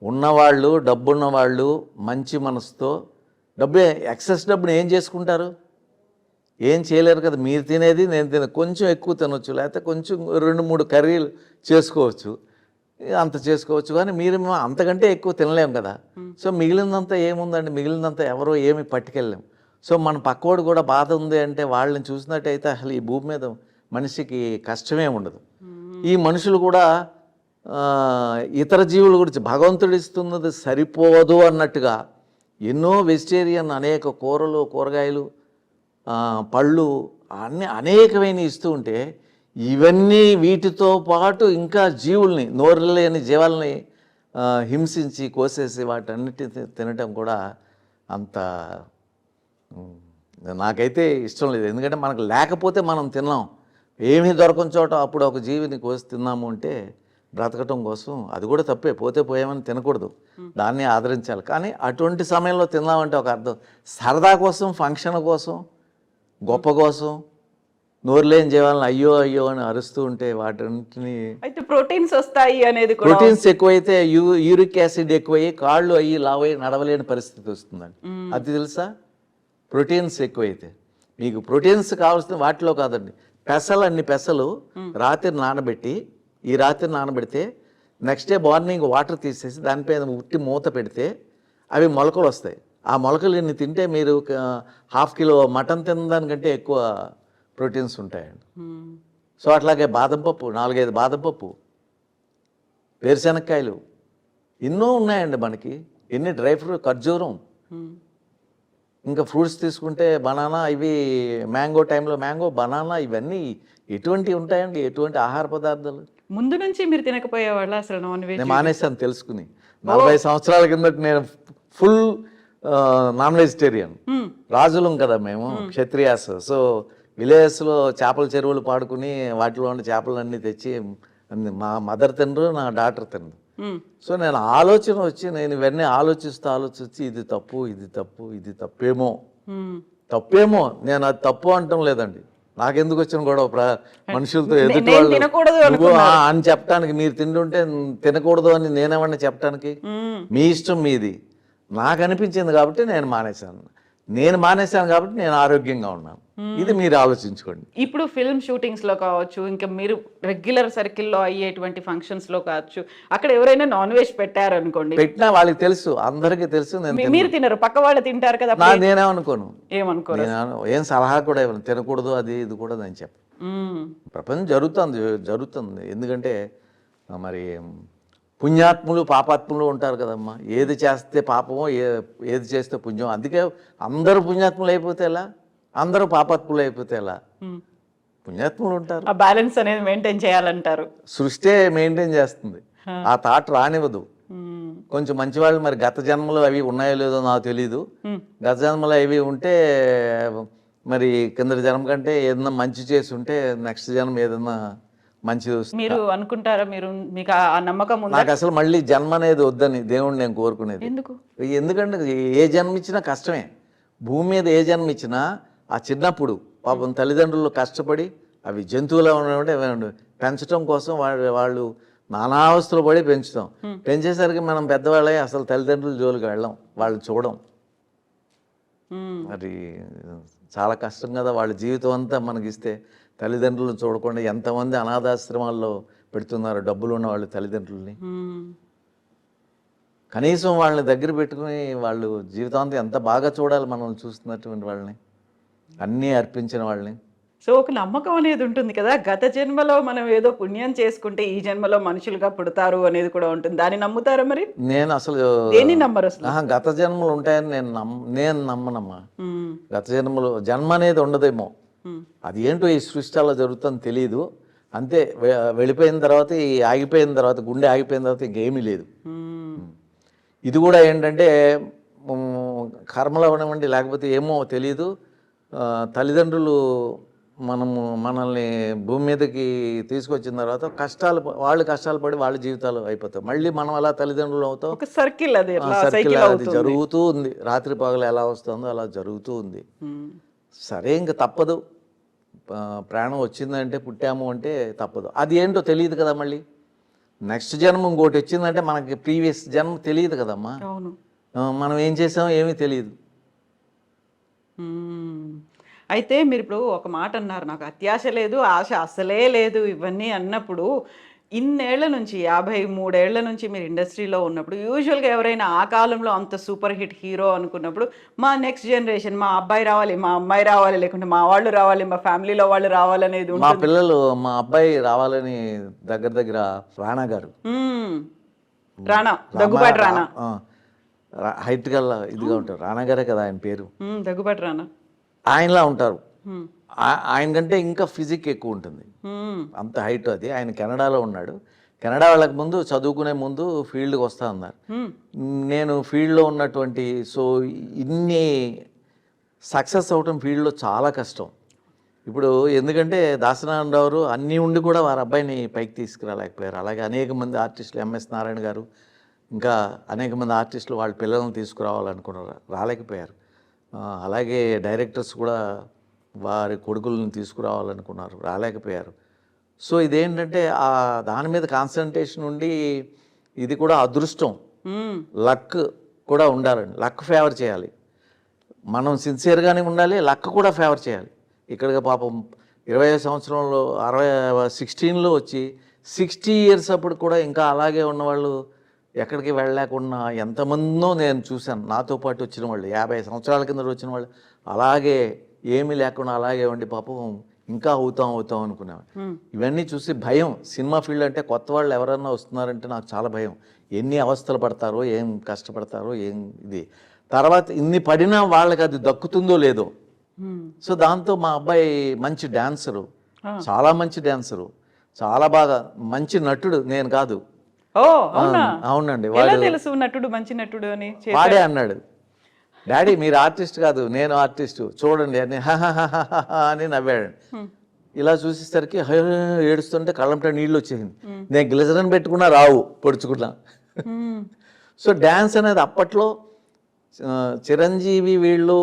ఉన్నవాళ్ళు, డబ్బున్నవాళ్ళు మంచి మనసుతో, ఎక్సెస్ డబ్బుని ఏం చేసుకుంటారు? ఏం చేయలేరు కదా. మీరు తినేది నేను కొంచెం ఎక్కువ తినొచ్చు, లేకపోతే కొంచెం 2-3 కర్రీలు చేసుకోవచ్చు, అంత చేసుకోవచ్చు. కానీ మీరు అంతకంటే ఎక్కువ తినలేము కదా. సో మిగిలినంతా ఏముందండి, మిగిలినంతా ఎవరో ఏమి పట్టుకెళ్ళలేము. సో మన పక్కోడు కూడా బాధ ఉంది అంటే వాళ్ళని చూసినట్టయితే అసలు ఈ భూమి మీద మనిషికి కష్టమే ఉండదు. ఈ మనుషులు కూడా ఇతర జీవుల గురించి భగవంతుడు ఇస్తున్నది సరిపోదు అన్నట్టుగా ఎన్నో వెజిటేరియన్ అనేక కూరలు, కూరగాయలు, పళ్ళు అనేకమైన ఇస్తూ ఉంటే, ఇవన్నీ వీటితో పాటు ఇంకా జీవుల్ని, నోరు లేని జీవాలని హింసించి కోసేసి వాటన్నిటిని తినటం కూడా అంత నాకైతే ఇష్టం లేదు. ఎందుకంటే మనకు లేకపోతే మనం తిన్నాం, ఏమీ దొరకని చోట అప్పుడు ఒక జీవిని కోసి తిన్నాము అంటే బ్రతకటం కోసం, అది కూడా తప్పే. పోతే పోయామని తినకూడదు, దాన్ని ఆదరించాలి. కానీ అటువంటి సమయంలో తిన్నామంటే ఒక అర్థం, సరదా కోసం, ఫంక్షన్ కోసం, గొప్ప కోసం నోరు లేని జీవాలను అయ్యో అయ్యో అని అరుస్తూ ఉంటే వాటిని అయితే ప్రోటీన్స్ వస్తాయి అనేది, ప్రోటీన్స్ ఎక్కువైతే యూరిక్ యాసిడ్ ఎక్కువయ్యి కాళ్ళు అయ్యి లావయ్యి నడవలేని పరిస్థితి వస్తుందండి. అది తెలుసా? ప్రోటీన్స్ ఎక్కువైతే. మీకు ప్రోటీన్స్ కావాల్సిన వాటిలో కాదండి, అన్ని పెసలు రాత్రి నానబెట్టి, ఈ రాత్రి నానబెడితే నెక్స్ట్ డే మార్నింగ్ వాటర్ తీసేసి దానిపైన ఉట్టి మూత పెడితే అవి మొలకలు వస్తాయి. ఆ మొలకలు ఇన్ని తింటే మీరు 1/2 కిలో మటన్ తినడానికంటే ఎక్కువ ప్రోటీన్స్ ఉంటాయండి. సో అట్లాగే బాదం పప్పు, 4-5 బాదం పప్పు, వేరుశనక్కాయలు, ఎన్నో ఉన్నాయండి మనకి. ఎన్ని డ్రై ఫ్రూట్, ఖర్జూరం, ఇంకా ఫ్రూట్స్ తీసుకుంటే బనానా, ఇవి మ్యాంగో టైంలో మ్యాంగో, బనానా, ఇవన్నీ ఎటువంటి ఉంటాయండి, ఎటువంటి ఆహార పదార్థాలు. ముందు నుంచి మీరు తినకపోయేవాళ్ళ అసలు నాన్ వెజ్? నేను మానేసాను తెలుసుకుని. 40 సంవత్సరాల కిందట నేను ఫుల్ నాన్ వెజిటేరియన్. రాజులం కదా మేము, క్షత్రియాస్. సో విలేజెస్లో చేపల చెరువులు పాడుకుని వాటిలో ఉన్న చేపలన్నీ తెచ్చి మా మదర్ తినరు, నా డాటర్ తినరు. సో నేను ఆలోచన వచ్చి నేను ఇవన్నీ ఆలోచిస్తూ ఇది తప్పు, ఇది తప్పేమో. నేను అది తప్పు అంటం లేదండి, నాకెందుకు వచ్చిన గొడవ మనుషులతో, ఎదుటి వాళ్ళు అని చెప్పడానికి. మీరు తింటుంటే తినకూడదు అని నేనేమన్నా చెప్పడానికి? మీ ఇష్టం మీది. నాకు అనిపించింది కాబట్టి నేను మానేశాను కాబట్టి నేను ఆరోగ్యంగా ఉన్నాను. ఇది మీరు ఆలోచించుకోండి. ఇప్పుడు ఫిల్మ్ షూటింగ్స్ లో కావచ్చు, ఇంకా మీరు రెగ్యులర్ సర్కిల్లో అయ్యేటువంటి ఫంక్షన్స్ లో కావచ్చు, అక్కడ ఎవరైనా నాన్ వెజ్ పెట్టారనుకోండి, పెట్టినా వాళ్ళకి తెలుసు, అందరికీ తెలుసు. మీరు తినరు, పక్క వాళ్ళు తింటారు కదా, నేనేమనుకోను, ఏం సలహా కూడా ఇవ్వను, తినకూడదు అది ఇది కూడా నేను చెప్పను. ప్రపంచం జరుగుతుంది. ఎందుకంటే మరి పుణ్యాత్ములు, పాపాత్ములు ఉంటారు కదమ్మా. ఏది చేస్తే పాపమో, ఏది చేస్తే పుణ్యం. అందుకే అందరూ పుణ్యాత్ములు అయిపోతే ఎలా, అందరూ పాపాత్ములు అయిపోతే ఎలా? పుణ్యాత్ములు ఉంటారు. ఆ బ్యాలెన్స్ అనేది మెయింటైన్ చేయాలంటారు. సృష్టి మెయింటైన్ చేస్తుంది. ఆ థాట్ రానివ్వదు. మ్మ్. కొంచెం మంచి వాళ్ళు మరి గత జన్మలో అవి ఉన్నాయో లేదో నాకు తెలీదు. గత జన్మలో అవి ఉంటే మరి కింద జన్మ కంటే ఏదన్నా మంచి చేసి ఉంటే నెక్స్ట్ జన్మ ఏదన్నా మంచిది వస్తుంది. మీరు అనుకుంటారా? మీకు ఆ నమ్మకం ఉందా? నాకు అసలు మళ్ళీ జన్మ అనేది వద్దని దేవుణ్ణి నేను కోరుకునేది. ఎందుకు? ఎందుకంటే ఏ జన్మ ఇచ్చినా కష్టమే. భూమి మీద ఏ జన్మ ఇచ్చినా ఆ చిన్నప్పుడు పాపం తల్లిదండ్రులు కష్టపడి అవి జంతువులా ఉండడం పెంచడం కోసం వాళ్ళు నానావస్థలు పడి పెంచుతాం. పెంచేసరికి మనం పెద్దవాళ్ళే అసలు తల్లిదండ్రుల జోలికి వెళ్ళాం, వాళ్ళు చూడం. మరి చాలా కష్టం కదా. వాళ్ళ జీవితం అంతా మనకిస్తే తల్లిదండ్రులను చూడకుండా ఎంతమంది అనాథాశ్రమాల్లో పెడుతున్నారు డబ్బులు ఉన్న వాళ్ళు తల్లిదండ్రుల్ని. కనీసం వాళ్ళని దగ్గర పెట్టుకుని వాళ్ళు జీవితాంతం ఎంత బాగా చూడాలి మనల్ని చూస్తున్నటువంటి వాళ్ళని, అన్నీ అర్పించిన వాళ్ళని. సో ఒక నమ్మకం అనేది ఉంటుంది కదా, గత జన్మలో మనం ఏదో పుణ్యం చేసుకుంటే ఈ జన్మలో మనుషులుగా పుడతారు అనేది కూడా ఉంటుంది. దాన్ని నమ్ముతారా మరి? నేను అసలు దేన్ని నమ్మరు అసలు? గత జన్మలు ఉంటాయని నేను నమ్మనమ్మా. గత జన్మలు జన్మ అనేది ఉండదేమో, అది ఏంటో ఈ సృష్టి అలా జరుగుతుందని తెలియదు. అంతే, వెళ్ళిపోయిన తర్వాత ఆగిపోయిన తర్వాత గుండె ఆగిపోయిన తర్వాత ఇంకేమీ లేదు. ఇది కూడా ఏంటంటే కర్మలు అవనివ్వండి లేకపోతే ఏమో తెలియదు. తల్లిదండ్రులు మనల్ని భూమి మీదకి తీసుకొచ్చిన తర్వాత వాళ్ళు కష్టాలు పడి వాళ్ళ జీవితాలు అయిపోతాయి. మళ్ళీ మనం అలా తల్లిదండ్రులు అవుతాం. ఒక సర్కిల్ అది జరుగుతూ ఉంది. రాత్రి పగలు ఎలా వస్తుందో అలా జరుగుతూ ఉంది. సరే ఇంక తప్పదు, ప్రాణం వచ్చిందంటే పుట్టాము అంటే తప్పదు. అది ఏంటో తెలియదు కదా. మళ్ళీ నెక్స్ట్ జన్మ ఇంకోటి వచ్చిందంటే మనకి ప్రీవియస్ జన్మ తెలియదు కదమ్మా. మనం ఏం చేసామో ఏమీ తెలియదు. అయితే మీరు ఇప్పుడు ఒక మాట అన్నారు, నాకు అత్యాశ లేదు, ఆశ అసలే లేదు ఇవన్నీ అన్నప్పుడు, ఇన్నేళ్ల నుంచి 53 ఏళ్ల నుంచి మీరు ఇండస్ట్రీలో ఉన్నప్పుడు యూజువల్గా ఎవరైనా ఆ కాలంలో అంత సూపర్ హిట్ హీరో అనుకున్నప్పుడు మా నెక్స్ట్ జనరేషన్, మా అబ్బాయి రావాలి, మా అమ్మాయి రావాలి, లేకుంటే మా వాళ్ళు రావాలి, మా ఫ్యామిలీలో వాళ్ళు రావాలనేది మా పిల్లలు, మా అబ్బాయి రావాలని దగ్గర రాణా గారు, రాణా దగ్గుబాటి రాణా, హైట్ గల్లా ఇదిగా ఉంటారు. రాణా గారే కదా ఆయన పేరు. దగ్గుబాటి రాణా ఆయనలా ఉంటారు. ఆయన కంటే ఇంకా ఫిజిక్ ఎక్కువ ఉంటుంది, అంత హైట్. అది ఆయన కెనడాలో ఉన్నాడు. కెనడా వాళ్ళకి ముందు చదువుకునే ముందు ఫీల్డ్కి వస్తా అన్నారు. నేను ఫీల్డ్లో ఉన్నటువంటి ఇన్ని సక్సెస్ అవటం ఫీల్డ్లో చాలా కష్టం. ఇప్పుడు ఎందుకంటే దాసనారాయణరావు అన్నీ ఉండి కూడా వారి అబ్బాయిని పైకి తీసుకురాలేకపోయారు. అలాగే అనేక మంది ఆర్టిస్టులు, ఎంఎస్ నారాయణ గారు, ఇంకా అనేక మంది ఆర్టిస్టులు వాళ్ళ పిల్లలను తీసుకురావాలనుకున్నారు, రాలేకపోయారు. అలాగే డైరెక్టర్స్ కూడా వారి కొడుకులను తీసుకురావాలనుకున్నారు, రాలేకపోయారు. సో ఇదేంటంటే దాని మీద కాన్సన్ట్రేషన్ ఉండి, ఇది కూడా అదృష్టం, లక్ కూడా ఉండాలండి. లక్ ఫేవర్ చేయాలి, మనం సిన్సియర్గానే ఉండాలి, లక్ కూడా ఫేవర్ చేయాలి. ఇక్కడికి పాపం 25 సంవత్సరంలో 16లో వచ్చి 60 ఇయర్స్ అప్పుడు కూడా ఇంకా అలాగే ఉన్నవాళ్ళు, ఎక్కడికి వెళ్ళలేకున్నా ఎంతమందో నేను చూశాను. నాతో పాటు వచ్చిన వాళ్ళు 50 సంవత్సరాల కింద వచ్చిన వాళ్ళు అలాగే ఏమీ లేకుండా అలాగే ఉండి పాపం ఇంకా అవుతాం అనుకున్నాను. ఇవన్నీ చూసి భయం. సినిమా ఫీల్డ్ అంటే కొత్త వాళ్ళు ఎవరన్నా వస్తున్నారంటే నాకు చాలా భయం. ఎన్ని అవస్థలు పడతారో, ఏం కష్టపడతారో, ఏం ఇది. తర్వాత ఇన్ని పడినా వాళ్ళకి అది దక్కుతుందో లేదో. సో దాంతో మా అబ్బాయి మంచి డాన్సరు, చాలా మంచి డాన్సరు, చాలా బాగా మంచి నటుడు. నేను కాదు. అవునండి, నటుడు, మంచి నటుడు అని వాడే అన్నాడు. డాడీ మీరు ఆర్టిస్ట్ కాదు, నేను ఆర్టిస్టు, చూడండి అని అని నవ్వాడు. ఇలా చూసేసరికి ఏడుస్తుంటే కళ్ళంట నీళ్ళు వచ్చేసింది. నేను గ్లిజరిన్ పెట్టుకున్నా రావు, పొడుచుకున్నా. సో డ్యాన్స్ అనేది అప్పట్లో చిరంజీవి వీళ్ళు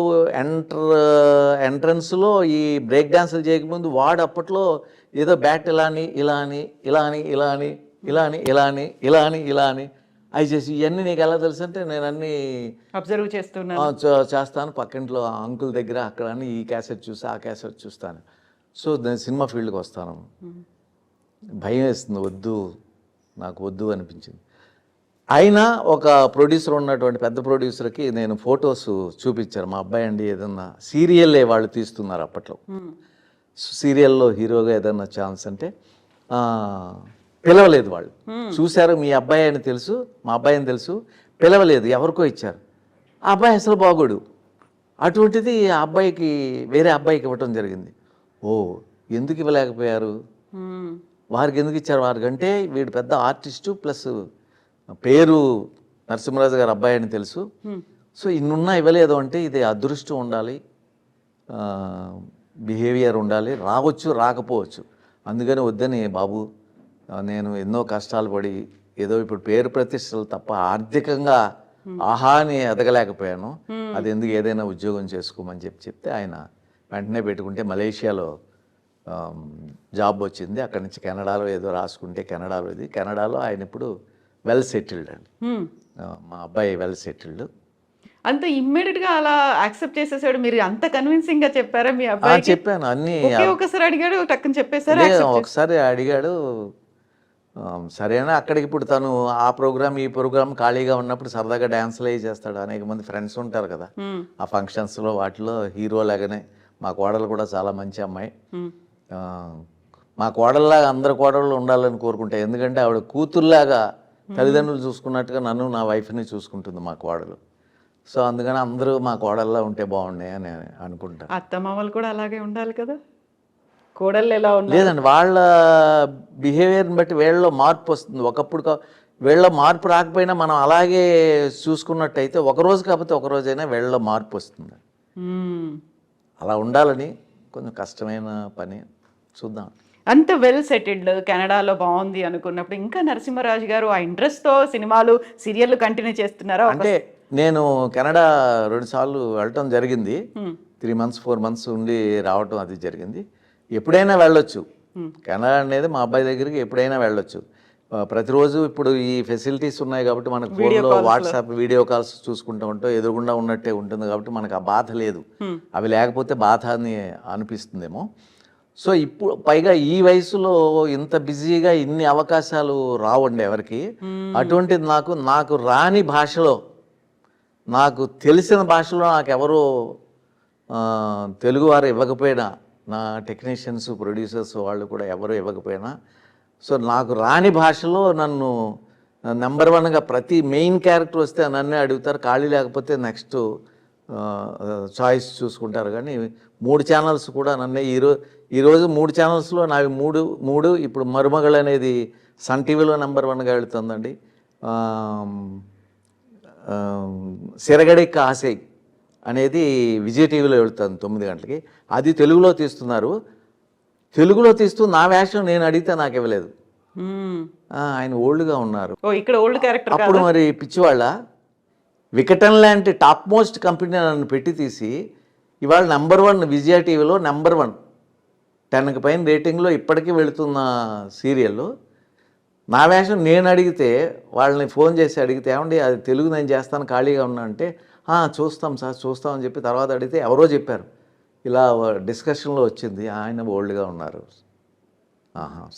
ఎంట్రన్స్లో ఈ బ్రేక్ డాన్సులు చేయకముందు వాడు అప్పట్లో ఏదో బ్యాట్ ఇలా అని అవి చేసి, ఇవన్నీ నీకు ఎలా తెలుసు అంటే నేను అన్నీ అబ్జర్వ్ చేస్తాను పక్కింట్లో అంకుల్ దగ్గర అక్కడ అని ఈ క్యాసెట్ చూసి ఆ క్యాసెట్ చూస్తాను. సో నేను సినిమా ఫీల్డ్కి వస్తాను. భయం వేస్తుంది, నాకు వద్దు అనిపించింది. అయినా ఒక ప్రొడ్యూసర్ ఉన్నటువంటి పెద్ద ప్రొడ్యూసర్కి నేను ఫొటోస్ చూపించారు. మా అబ్బాయి అండి ఏదన్నా సీరియల్లే వాళ్ళు తీస్తున్నారు అప్పట్లో, సీరియల్లో హీరోగా ఏదన్నా ఛాన్స్ అంటే పిలవలేదు. వాళ్ళు చూశారు, మీ అబ్బాయి అని తెలుసు, మా అబ్బాయి అని తెలుసు, పిలవలేదు, ఎవరికో ఇచ్చారు. ఆ అబ్బాయి అసలు బాగోడు. అటువంటిది ఆ అబ్బాయికి వేరే అబ్బాయికి ఇవ్వటం జరిగింది. ఎందుకు ఇవ్వలేకపోయారు? వారికి ఎందుకు ఇచ్చారు వారికంటే వీడు పెద్ద ఆర్టిస్టు ప్లస్ పేరు నరసింహరాజు గారు అబ్బాయి అని తెలుసు. సో ఇన్నున్నా ఇవ్వలేదు అంటే ఇది అదృష్టం ఉండాలి, బిహేవియర్ ఉండాలి, రావచ్చు రాకపోవచ్చు. అందుకని వద్దని బాబు, నేను ఎన్నో కష్టాలు పడి ఏదో ఇప్పుడు పేరు ప్రతిష్టలు తప్ప ఆర్థికంగా ఆహాని ఎదగలేకపోయాను, అది ఎందుకు ఏదైనా ఉద్యోగం చేసుకోమని చెప్తే ఆయన వెంటనే పెట్టుకుంటే మలేషియాలో జాబ్ వచ్చింది. అక్కడి నుంచి కెనడాలో ఏదో రాసుకుంటే కెనడాలో ఆయన ఇప్పుడు వెల్ సెటిల్డ్ అండి. మా అబ్బాయి వెల్ సెటిల్డ్. అంత ఇమ్మీడియట్ గా అలా యాక్సెప్ట్ చేసేసాడు? మీరు అంత కన్విన్సింగ్ గా చెప్పారా మీ అబ్బాయి? చెప్పాను అన్ని. ఒకసారి అడిగాడు టక్కని చెప్పేసారా? ఒకసారి అడిగాడు సరేనా. అక్కడికి ఇప్పుడు తను ఆ ప్రోగ్రామ్ ఈ ప్రోగ్రామ్ ఖాళీగా ఉన్నప్పుడు సరదాగా డ్యాన్స్లు అవి చేస్తాడు. అనేక మంది ఫ్రెండ్స్ ఉంటారు కదా ఆ ఫంక్షన్స్లో, వాటిలో హీరో లాగానే మా కోడలు కూడా చాలా మంచి అమ్మాయి. మా కోడల్లాగా అందరు కోడళ్ళు ఉండాలని కోరుకుంటా. ఎందుకంటే ఆవిడ కూతుర్లాగా తల్లిదండ్రులు చూసుకున్నట్టుగా నన్ను నా వైఫ్ని చూసుకుంటుంది మా కోడలు. సో అందుకని అందరూ మా కోడల్లా ఉంటే బాగున్నాయి అని అనుకుంటా. అత్తమామలు కూడా అలాగే ఉండాలి కదా, కోడళ్ళు ఎలా ఉండాలి? లేదండి, వాళ్ళ బిహేవియర్ని బట్టి వీళ్ళలో మార్పు వస్తుంది. ఒకప్పుడు వీళ్ళలో మార్పు రాకపోయినా మనం అలాగే చూసుకున్నట్టయితే ఒకరోజు కాకపోతే ఒకరోజైనా వీళ్ళలో మార్పు వస్తుంది. అలా ఉండాలని కొంచెం కష్టమైన పని, చూద్దాం. అంత వెల్ సెటిల్డ్, కెనడాలో బాగుంది అనుకున్నప్పుడు ఇంకా నరసింహరాజు గారు ఆ ఇంట్రెస్ట్తో సినిమాలు సీరియళ్ళు కంటిన్యూ చేస్తున్నారా? అంటే నేను కెనడా 2 సార్లు వెళ్ళటం జరిగింది. 3 months 4 months ఉండి రావటం అది జరిగింది. ఎప్పుడైనా వెళ్ళొచ్చు. కెనడా అనేది మా అబ్బాయి దగ్గరికి ఎప్పుడైనా వెళ్ళొచ్చు. ప్రతిరోజు ఇప్పుడు ఈ ఫెసిలిటీస్ ఉన్నాయి కాబట్టి మనకు ఫోన్లో వాట్సాప్ వీడియో కాల్స్ చూసుకుంటూ ఉంటాం, ఎదురుగుండా ఉన్నట్టే ఉంటుంది కాబట్టి మనకు ఆ బాధ లేదు. అవి లేకపోతే బాధ అని అనిపిస్తుందేమో. సో ఇప్పుడు పైగా ఈ వయసులో ఇంత బిజీగా ఇన్ని అవకాశాలు రావండి ఎవరికి. అటువంటిది నాకు రాని భాషలో, నాకు తెలిసిన భాషలో నాకు ఎవరో తెలుగువారు ఇవ్వకపోయినా, నా టెక్నీషియన్స్ ప్రొడ్యూసర్స్ వాళ్ళు కూడా ఎవరు ఇవ్వకపోయినా, సో నాకు రాని భాషలో నన్ను నెంబర్ 1గా ప్రతి మెయిన్ క్యారెక్టర్ వస్తే నన్నే అడుగుతారు. ఖాళీ లేకపోతే నెక్స్ట్ చాయిస్ చూసుకుంటారు. కానీ 3 ఛానల్స్ కూడా నన్నే ఈరోజు 3 ఛానల్స్లో నావి మూడు ఇప్పుడు మరుమగళ్ళు అనేది సన్ టీవీలో నెంబర్ 1గా వెళుతుందండి. సిరగడిక్క ఆశై అనేది విజయ్ టీవీలో వెళుతుంది 9 గంటలకి. అది తెలుగులో తీస్తున్నారు. తెలుగులో తీస్తూ నా వేషం నేను అడిగితే నాకు ఇవ్వలేదు. ఆయన ఓల్డ్గా ఉన్నారు. ఇక్కడ ఓల్డ్ క్యారెక్టర్. అప్పుడు మరి పిచ్చివాళ్ళ వికటన్ లాంటి టాప్ మోస్ట్ కంపెనీ నన్ను పెట్టి తీసి ఇవాళ నెంబర్ 1 విజయ టీవీలో నెంబర్ 1 10కి పైన రేటింగ్లో ఇప్పటికీ వెళుతున్న సీరియల్లో నా వేషం నేను అడిగితే, వాళ్ళని ఫోన్ చేసి అడిగితే, ఏమండి అది తెలుగు నేను చేస్తాను ఖాళీగా ఉన్నా అంటే, చూస్తాం సార్ చూస్తామని చెప్పి తర్వాత అడిగితే ఎవరో చెప్పారు, ఇలా డిస్కషన్లో వచ్చింది, ఆయన ఓల్డ్గా ఉన్నారు.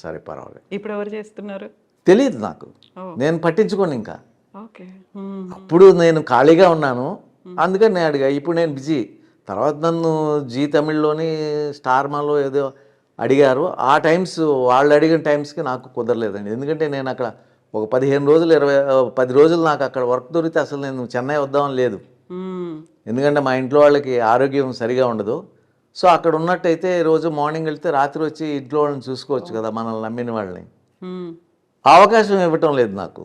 సరే పర్వాలేదు. ఇప్పుడు ఎవరు చేస్తున్నారు తెలియదు నాకు, నేను పట్టించుకోను ఇంకా. ఓకే. అప్పుడు నేను ఖాళీగా ఉన్నాను అందుకని నేను అడిగా. ఇప్పుడు నేను బిజీ. తర్వాత నన్ను జీ తమిళ్లోని స్టార్ మాలో ఏదో అడిగారు. ఆ టైమ్స్ వాళ్ళు అడిగిన టైమ్స్కి నాకు కుదరలేదండి. ఎందుకంటే నేను అక్కడ ఒక 15 రోజులు 10 రోజులు నాకు అక్కడ వర్క్ దొరికితే అసలు నేను చెన్నై వద్దామని లేదు. ఎందుకంటే మా ఇంట్లో వాళ్ళకి ఆరోగ్యం సరిగా ఉండదు. సో అక్కడ ఉన్నట్టయితే రోజు మార్నింగ్ వెళ్తే రాత్రి వచ్చి ఇంట్లో వాళ్ళని చూసుకోవచ్చు కదా, మనల్ని నమ్మిన వాళ్ళని. అవకాశం ఇవ్వటం లేదు నాకు.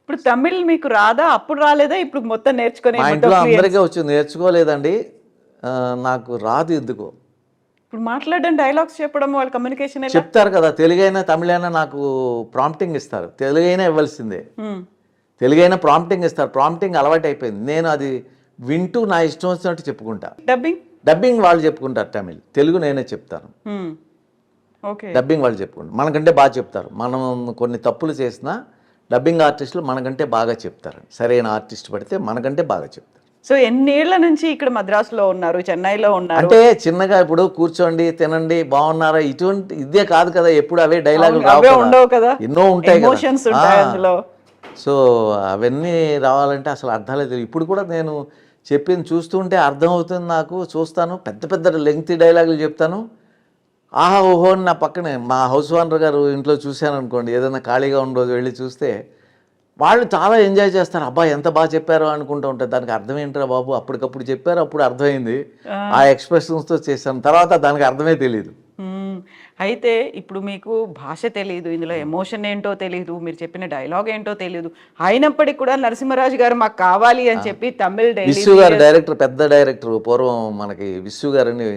ఇప్పుడు తమిళ్ మీకు రాదా? అప్పుడు రాలేదా? ఇప్పుడు మొత్తం నేర్చుకుని మా ఇంట్లో అందరికీ వచ్చి నేర్చుకోలేదండి, నాకు రాదు ఎందుకో. ఇప్పుడు మాట్లాడడం, డైలాగ్స్ చెప్పడం, వాళ్ళ కమ్యూనికేషన్ చెప్తారు కదా, తెలుగైనా తమిళైనా నాకు ప్రాంప్టింగ్ ఇస్తారు. తెలుగైనా ఇవ్వాల్సిందే, తెలుగైనా ప్రాంప్టింగ్ ఇస్తారు. ప్రాంప్టింగ్ అలవాటు అయిపోయింది. నేను అది వింటూ నా ఇష్టం వచ్చినట్టు చెప్పుకుంటా. డబ్బింగ్ వాళ్ళు చెప్పుకుంటారు తమిళ్, తెలుగు నేనే చెప్తాను. డబ్బింగ్ వాళ్ళు చెప్పుకుంటారు, మనకంటే బాగా చెప్తారు. మనం కొన్ని తప్పులు చేసినా డబ్బింగ్ ఆర్టిస్టులు మనకంటే బాగా చెప్తారు. సరైన ఆర్టిస్ట్ పడితే మనకంటే బాగా చెప్తారు. సో ఎన్నేళ్ల నుంచి ఇక్కడ మద్రాసులో ఉన్నారు, చెన్నైలో ఉన్నారు? అంటే చిన్నగా ఇప్పుడు కూర్చోండి తినండి బాగున్నారా ఇటువంటి ఇదే కాదు కదా, ఎప్పుడు అవే డైలాగులు ఉండవు కదా, ఎన్నో ఉంటాయి అందులో. సో అవన్నీ రావాలంటే అసలు అర్థాలే తెలియదు. ఇప్పుడు కూడా నేను చెప్పింది చూస్తుంటే అర్థమవుతుంది నాకు. చూస్తాను, పెద్ద పెద్ద లెంగ్తీ డైలాగులు చెప్తాను. ఆహా ఓహో అని నా పక్కనే మా హౌస్ ఓనర్ గారు ఇంట్లో చూశాను అనుకోండి, ఏదైనా ఖాళీగా ఉన్న రోజు వెళ్ళి చూస్తే వాళ్ళు చాలా ఎంజాయ్ చేస్తారు. అబ్బా ఎంత బాగా చెప్పారో అనుకుంటూ ఉంటారు. దానికి అర్థం ఏంటరా బాబు, అప్పటికప్పుడు చెప్పారు, అప్పుడు అర్థమైంది, ఆ ఎక్స్ప్రెషన్స్తో చేశాను, తర్వాత దానికి అర్థమే తెలియదు. అయితే ఇప్పుడు మీకు భాష తెలియదు, ఇందులో ఎమోషన్ ఏంటో తెలియదు, మీరు చెప్పిన డైలాగ్ ఏంటో తెలియదు, అయినప్పటికీ కూడా నరసింహరాజు గారు మాకు కావాలి అని చెప్పి తమిళ్ డైలీ విశ్వ గారు డైరెక్టర్, పెద్ద డైరెక్టర్. పూర్వం మనకి విశ్వ గారని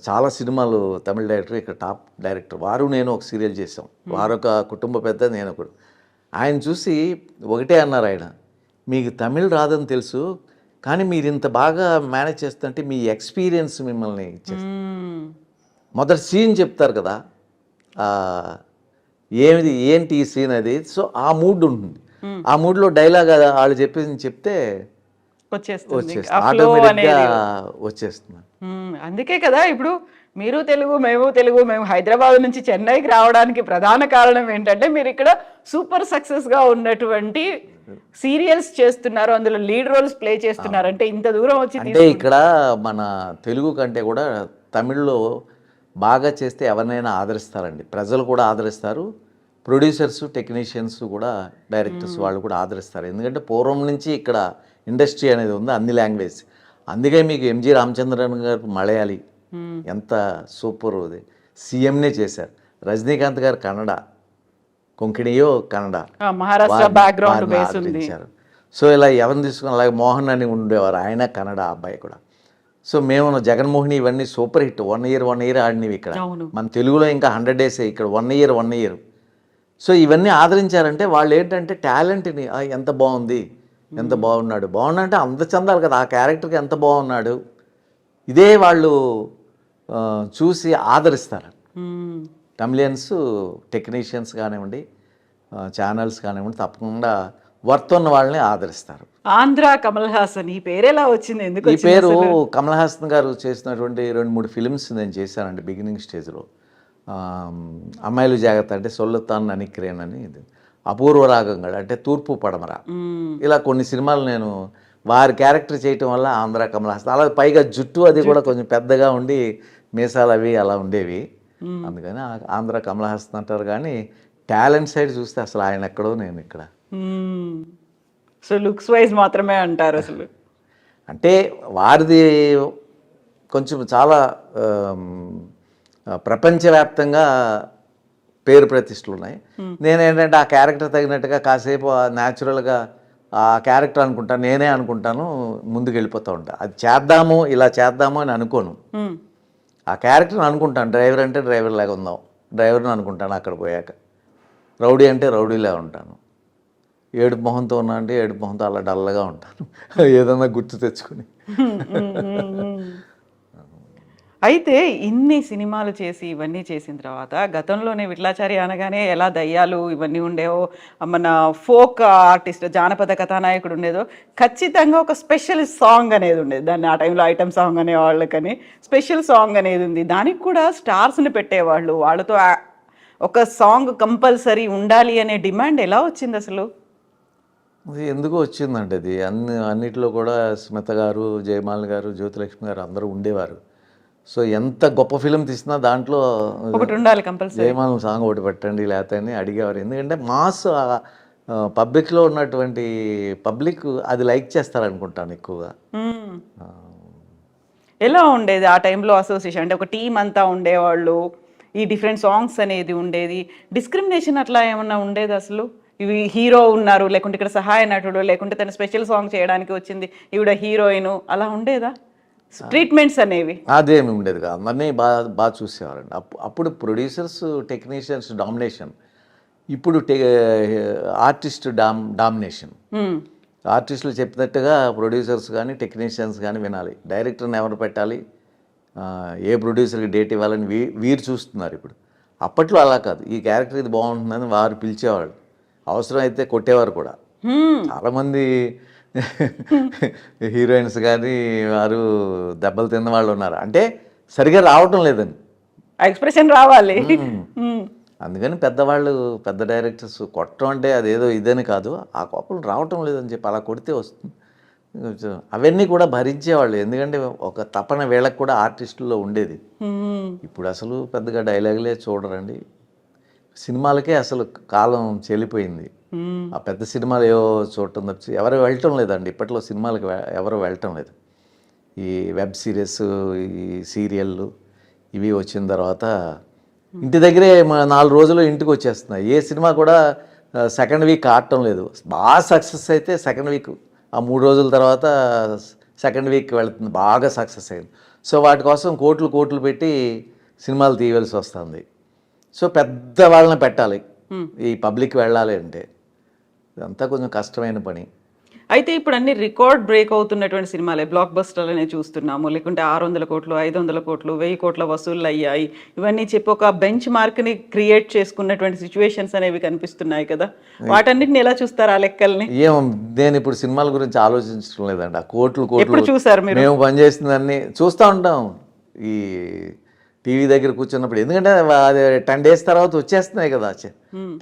చాలా సినిమాలు తమిళ డైరెక్టర్, ఇక్కడ టాప్ డైరెక్టర్. వారు నేను ఒక సీరియల్ చేసాం. వారు ఒక కుటుంబ పెద్ద, నేను ఒకడు. ఆయన చూసి ఒకటే అన్నారు ఆయన, మీకు తమిళ్ రాదని తెలుసు కానీ మీరు ఇంత బాగా మేనేజ్ చేస్తుంటే మీ ఎక్స్పీరియన్స్ మిమ్మల్ని ఇచ్చేస్తుంది. మొదటి సీన్ చెప్తారు కదా, ఏంటి ఈ సీన్ అది. సో ఆ మూడ్ ఉంటుంది. ఆ మూడ్లో డైలాగ్ వాళ్ళు చెప్తే వచ్చేస్తుంది, ఆటోమేటిక్గా వచ్చేస్తుంది. అందుకే కదా ఇప్పుడు మీరు తెలుగు, మేము తెలుగు, మేము హైదరాబాద్ నుంచి చెన్నైకి రావడానికి ప్రధాన కారణం ఏంటంటే మీరు ఇక్కడ సూపర్ సక్సెస్ గా ఉన్నటువంటి సీరియల్స్ చేస్తున్నారు, అందులో లీడ్ రోల్స్ ప్లే చేస్తున్నారు. అంటే ఇంత దూరం వచ్చి అంటే ఇక్కడ మన తెలుగు కంటే కూడా తమిళ్లో బాగా చేస్తే ఎవరినైనా ఆదరిస్తారండి. ప్రజలు కూడా ఆదరిస్తారు, ప్రొడ్యూసర్స్, టెక్నీషియన్స్ కూడా, డైరెక్టర్స్ వాళ్ళు కూడా ఆదరిస్తారు. ఎందుకంటే పూర్వం నుంచి ఇక్కడ ఇండస్ట్రీ అనేది ఉంది, అన్ని లాంగ్వేజ్. అందుకే మీకు ఎంజి రామచంద్రన్ గారు మలయాళీ, ఎంత సూపర్ అది, సీఎంనే చేశారు. రజనీకాంత్ గారు కన్నడ, కొంకణియో కన్నడ, మహారాష్ట్ర బ్యాక్గ్రౌండ్ బేస్ ఉంది. సో ఇలా ఎవరిని తీసుకుని, అలాగే మోహన్ అని ఉండేవారు, ఆయన కన్నడ అబ్బాయి కూడా. సో మేము జగన్మోహిని ఇవన్నీ సూపర్ హిట్, 1 ఇయర్ ఆడినవి ఇక్కడ. మన తెలుగులో ఇంకా 100 days, ఇక్కడ 1 year. సో ఇవన్నీ ఆదరించారంటే వాళ్ళు ఏంటంటే టాలెంట్ని, ఎంత బాగుంది, ఎంత బాగున్నాడంటే అంత చందాలి కదా, ఆ క్యారెక్టర్కి ఎంత బాగున్నాడు, ఇదే వాళ్ళు చూసి ఆదరిస్తారు. తమిళియన్స్, టెక్నీషియన్స్ కానివ్వండి, ఛానల్స్ కానివ్వండి, తప్పకుండా వర్త్ ఉన్న వాళ్ళని ఆదరిస్తారు. ఆంధ్ర కమల్ హాసన్, ఈ పేరు ఎలా వచ్చింది? ఎందుకు ఈ పేరు కమల్ హాసన్ గారు చేసినటువంటి 2-3 ఫిలిమ్స్ నేను చేశానండి బిగినింగ్ స్టేజ్లో. అమ్మాయిలు జాగ్రత్త అంటే సొల్లుతాన్ ననిక్రేన్ అని, ఇది అపూర్వ రాగంగా అంటే తూర్పు పడమర, ఇలా కొన్ని సినిమాలు నేను వారి క్యారెక్టర్ చేయటం వల్ల ఆంధ్ర కమల్ హాసన్. అలా పైగా జుట్టు అది కూడా కొంచెం పెద్దగా ఉండి మీసాలు అవి అలా ఉండేవి, అందుకని ఆంధ్ర కమల్ హాసన్ అంటారు. కానీ టాలెంట్ సైడ్ చూస్తే అసలు ఆయన ఎక్కడో, నేను ఇక్కడ. సో లుక్స్ వైజ్ మాత్రమే అంటారు అసలు? అంటే వారిది కొంచెం చాలా ప్రపంచవ్యాప్తంగా పేరు ప్రతిష్టలు ఉన్నాయి. నేనేంటంటే ఆ క్యారెక్టర్ తగినట్టుగా కాసేపు న్యాచురల్గా ఆ క్యారెక్టర్ అనుకుంటాను, నేనే అనుకుంటాను, ముందుకు వెళ్ళిపోతూ ఉంటాను. అది చేద్దాము, ఇలా చేద్దాము అని అనుకోను, ఆ క్యారెక్టర్ని అనుకుంటాను. డ్రైవర్ అంటే డ్రైవర్ లాగా ఉందాం, డ్రైవర్ని అనుకుంటాను. అక్కడ పోయాక రౌడీ అంటే రౌడీలా ఉంటాను, ఏడుపు మొహంతో ఉన్నా అంటే ఏడుపు మొహంతో అలా డల్గా ఉంటాను, ఏదన్నా గుర్తు తెచ్చుకొని. అయితే ఇన్ని సినిమాలు చేసి ఇవన్నీ చేసిన తర్వాత, గతంలోనే విట్లాచారి అనగానే ఎలా దయ్యాలు ఇవన్నీ ఉండేవో, మన ఫోక్ ఆర్టిస్ట్, జానపద కథానాయకుడు ఉండేదో, ఖచ్చితంగా ఒక స్పెషల్ సాంగ్ అనేది ఉండేది. దాన్ని ఆ టైంలో ఐటమ్ సాంగ్ అనేవాళ్ళకని స్పెషల్ సాంగ్ అనేది ఉంది. దానికి కూడా స్టార్స్ని పెట్టేవాళ్ళు, వాళ్ళతో ఒక సాంగ్ కంపల్సరీ ఉండాలి అనే డిమాండ్ ఎలా వచ్చింది అసలు? అది ఎందుకు వచ్చిందంటే, అది అన్నిటిలో కూడా స్మిత గారు, జయమాల్ గారు, జ్యోతిలక్ష్మి గారు అందరూ ఉండేవారు. సో ఎంత గొప్ప ఫిలిం తీసినా దాంట్లో ఒకటి ఉండాలి కంపల్సరీ, జయమాల్ సాంగ్ ఒకటి పెట్టండి లేకపోతే అని అడిగేవారు. ఎందుకంటే మాస్ పబ్లిక్లో ఉన్నటువంటి పబ్లిక్ అది లైక్ చేస్తారనుకుంటాను ఎక్కువగా. ఎలా ఉండేది ఆ టైంలో అసోసియేషన్? అంటే ఒక టీం అంతా ఉండేవాళ్ళు, ఈ డిఫరెంట్ సాంగ్స్ అనేది ఉండేది, డిస్క్రిమినేషన్ అట్లా ఏమన్నా ఉండేది అసలు? ఇవి హీరో ఉన్నారు, లేకుంటే ఇక్కడ సహాయ నటుడు, లేకుంటే తన స్పెషల్ సాంగ్ చేయడానికి వచ్చింది ఈవిడ హీరోయిన్, అలా ఉండేదా ట్రీట్మెంట్స్ అనేవి? అదేమి ఉండేది కాదు, అందరినీ బాగా చూసేవారండి. అప్పుడు ప్రొడ్యూసర్స్, టెక్నీషియన్స్ డామినేషన్, ఇప్పుడు ఆర్టిస్ట్ డామినేషన్. ఆర్టిస్టులు చెప్పినట్టుగా ప్రొడ్యూసర్స్ కానీ టెక్నీషియన్స్ కానీ వినాలి, డైరెక్టర్ని ఎవరు పెట్టాలి, ఏ ప్రొడ్యూసర్కి డేట్ ఇవ్వాలని వీరు చూస్తున్నారు ఇప్పుడు. అప్పట్లో అలా కాదు, ఈ క్యారెక్టర్ ఇది బాగుంటుందని వారు పిలిచేవాళ్ళు, అవసరం అయితే కొట్టేవారు కూడా. చాలామంది హీరోయిన్స్ కానీ వారు దెబ్బలు తిన్న వాళ్ళు ఉన్నారు, అంటే సరిగా రావటం లేదని, ఎక్స్ప్రెషన్ రావాలి. అందుకని పెద్దవాళ్ళు, పెద్ద డైరెక్టర్స్ కొట్టడం అంటే అదేదో ఇదని కాదు, ఆ కోపం రావటం లేదని చెప్పి అలా కొడితే వస్తుంది. అవన్నీ కూడా భరించేవాళ్ళు, ఎందుకంటే ఒక తపన వీళ్ళకి కూడా ఆర్టిస్టుల్లో ఉండేది. ఇప్పుడు అసలు పెద్దగా డైలాగులే చూడరండి, సినిమాలకే అసలు కాలం చెల్లిపోయింది. ఆ పెద్ద సినిమాలు ఏవో చూడటం తప్పించి ఎవరు వెళ్ళటం లేదండి ఇప్పట్లో, సినిమాలకు ఎవరు వెళ్ళటం లేదు. ఈ వెబ్ సిరీస్, ఈ సీరియళ్ళు ఇవి వచ్చిన తర్వాత ఇంటి దగ్గరే 4 రోజులు ఇంటికి వచ్చేస్తున్నాయి. ఏ సినిమా కూడా సెకండ్ వీక్ ఆడటం లేదు. బాగా సక్సెస్ అయితే సెకండ్ వీక్, ఆ 3 రోజుల తర్వాత సెకండ్ వీక్ వెళుతుంది, బాగా సక్సెస్ అయింది. సో వాటి కోసం కోట్లు పెట్టి సినిమాలు తీయవలసి వస్తుంది. సో పెద్ద వాళ్ళని పెట్టాలి ఈ పబ్లిక్ వెళ్ళాలి అంటే, ఇదంతా కొంచెం కష్టమైన పని. అయితే ఇప్పుడు అన్ని రికార్డ్ బ్రేక్ అవుతున్నటువంటి సినిమాలే, బ్లాక్ బస్టర్లనే చూస్తున్నాము. లేకుంటే 600 కోట్లు, 500 కోట్లు, 1000 కోట్ల వసూళ్ళు అయ్యాయి, ఇవన్నీ చెప్పి ఒక బెంచ్ మార్క్ని క్రియేట్ చేసుకున్నటువంటి సిచ్యువేషన్స్ అనేవి కనిపిస్తున్నాయి కదా. వాటన్నిటిని ఎలా చూస్తారు ఆ లెక్కల్ని? నేను ఇప్పుడు సినిమాల గురించి ఆలోచించడం లేదండి. ఆ కోట్లు ఎప్పుడు చూసారు మీరు? మేము పనిచేసిందాన్ని చూస్తూ ఉంటాం ఈ టీవీ దగ్గర కూర్చున్నప్పుడు. ఎందుకంటే అది 10 days తర్వాత వచ్చేస్తున్నాయి కదా,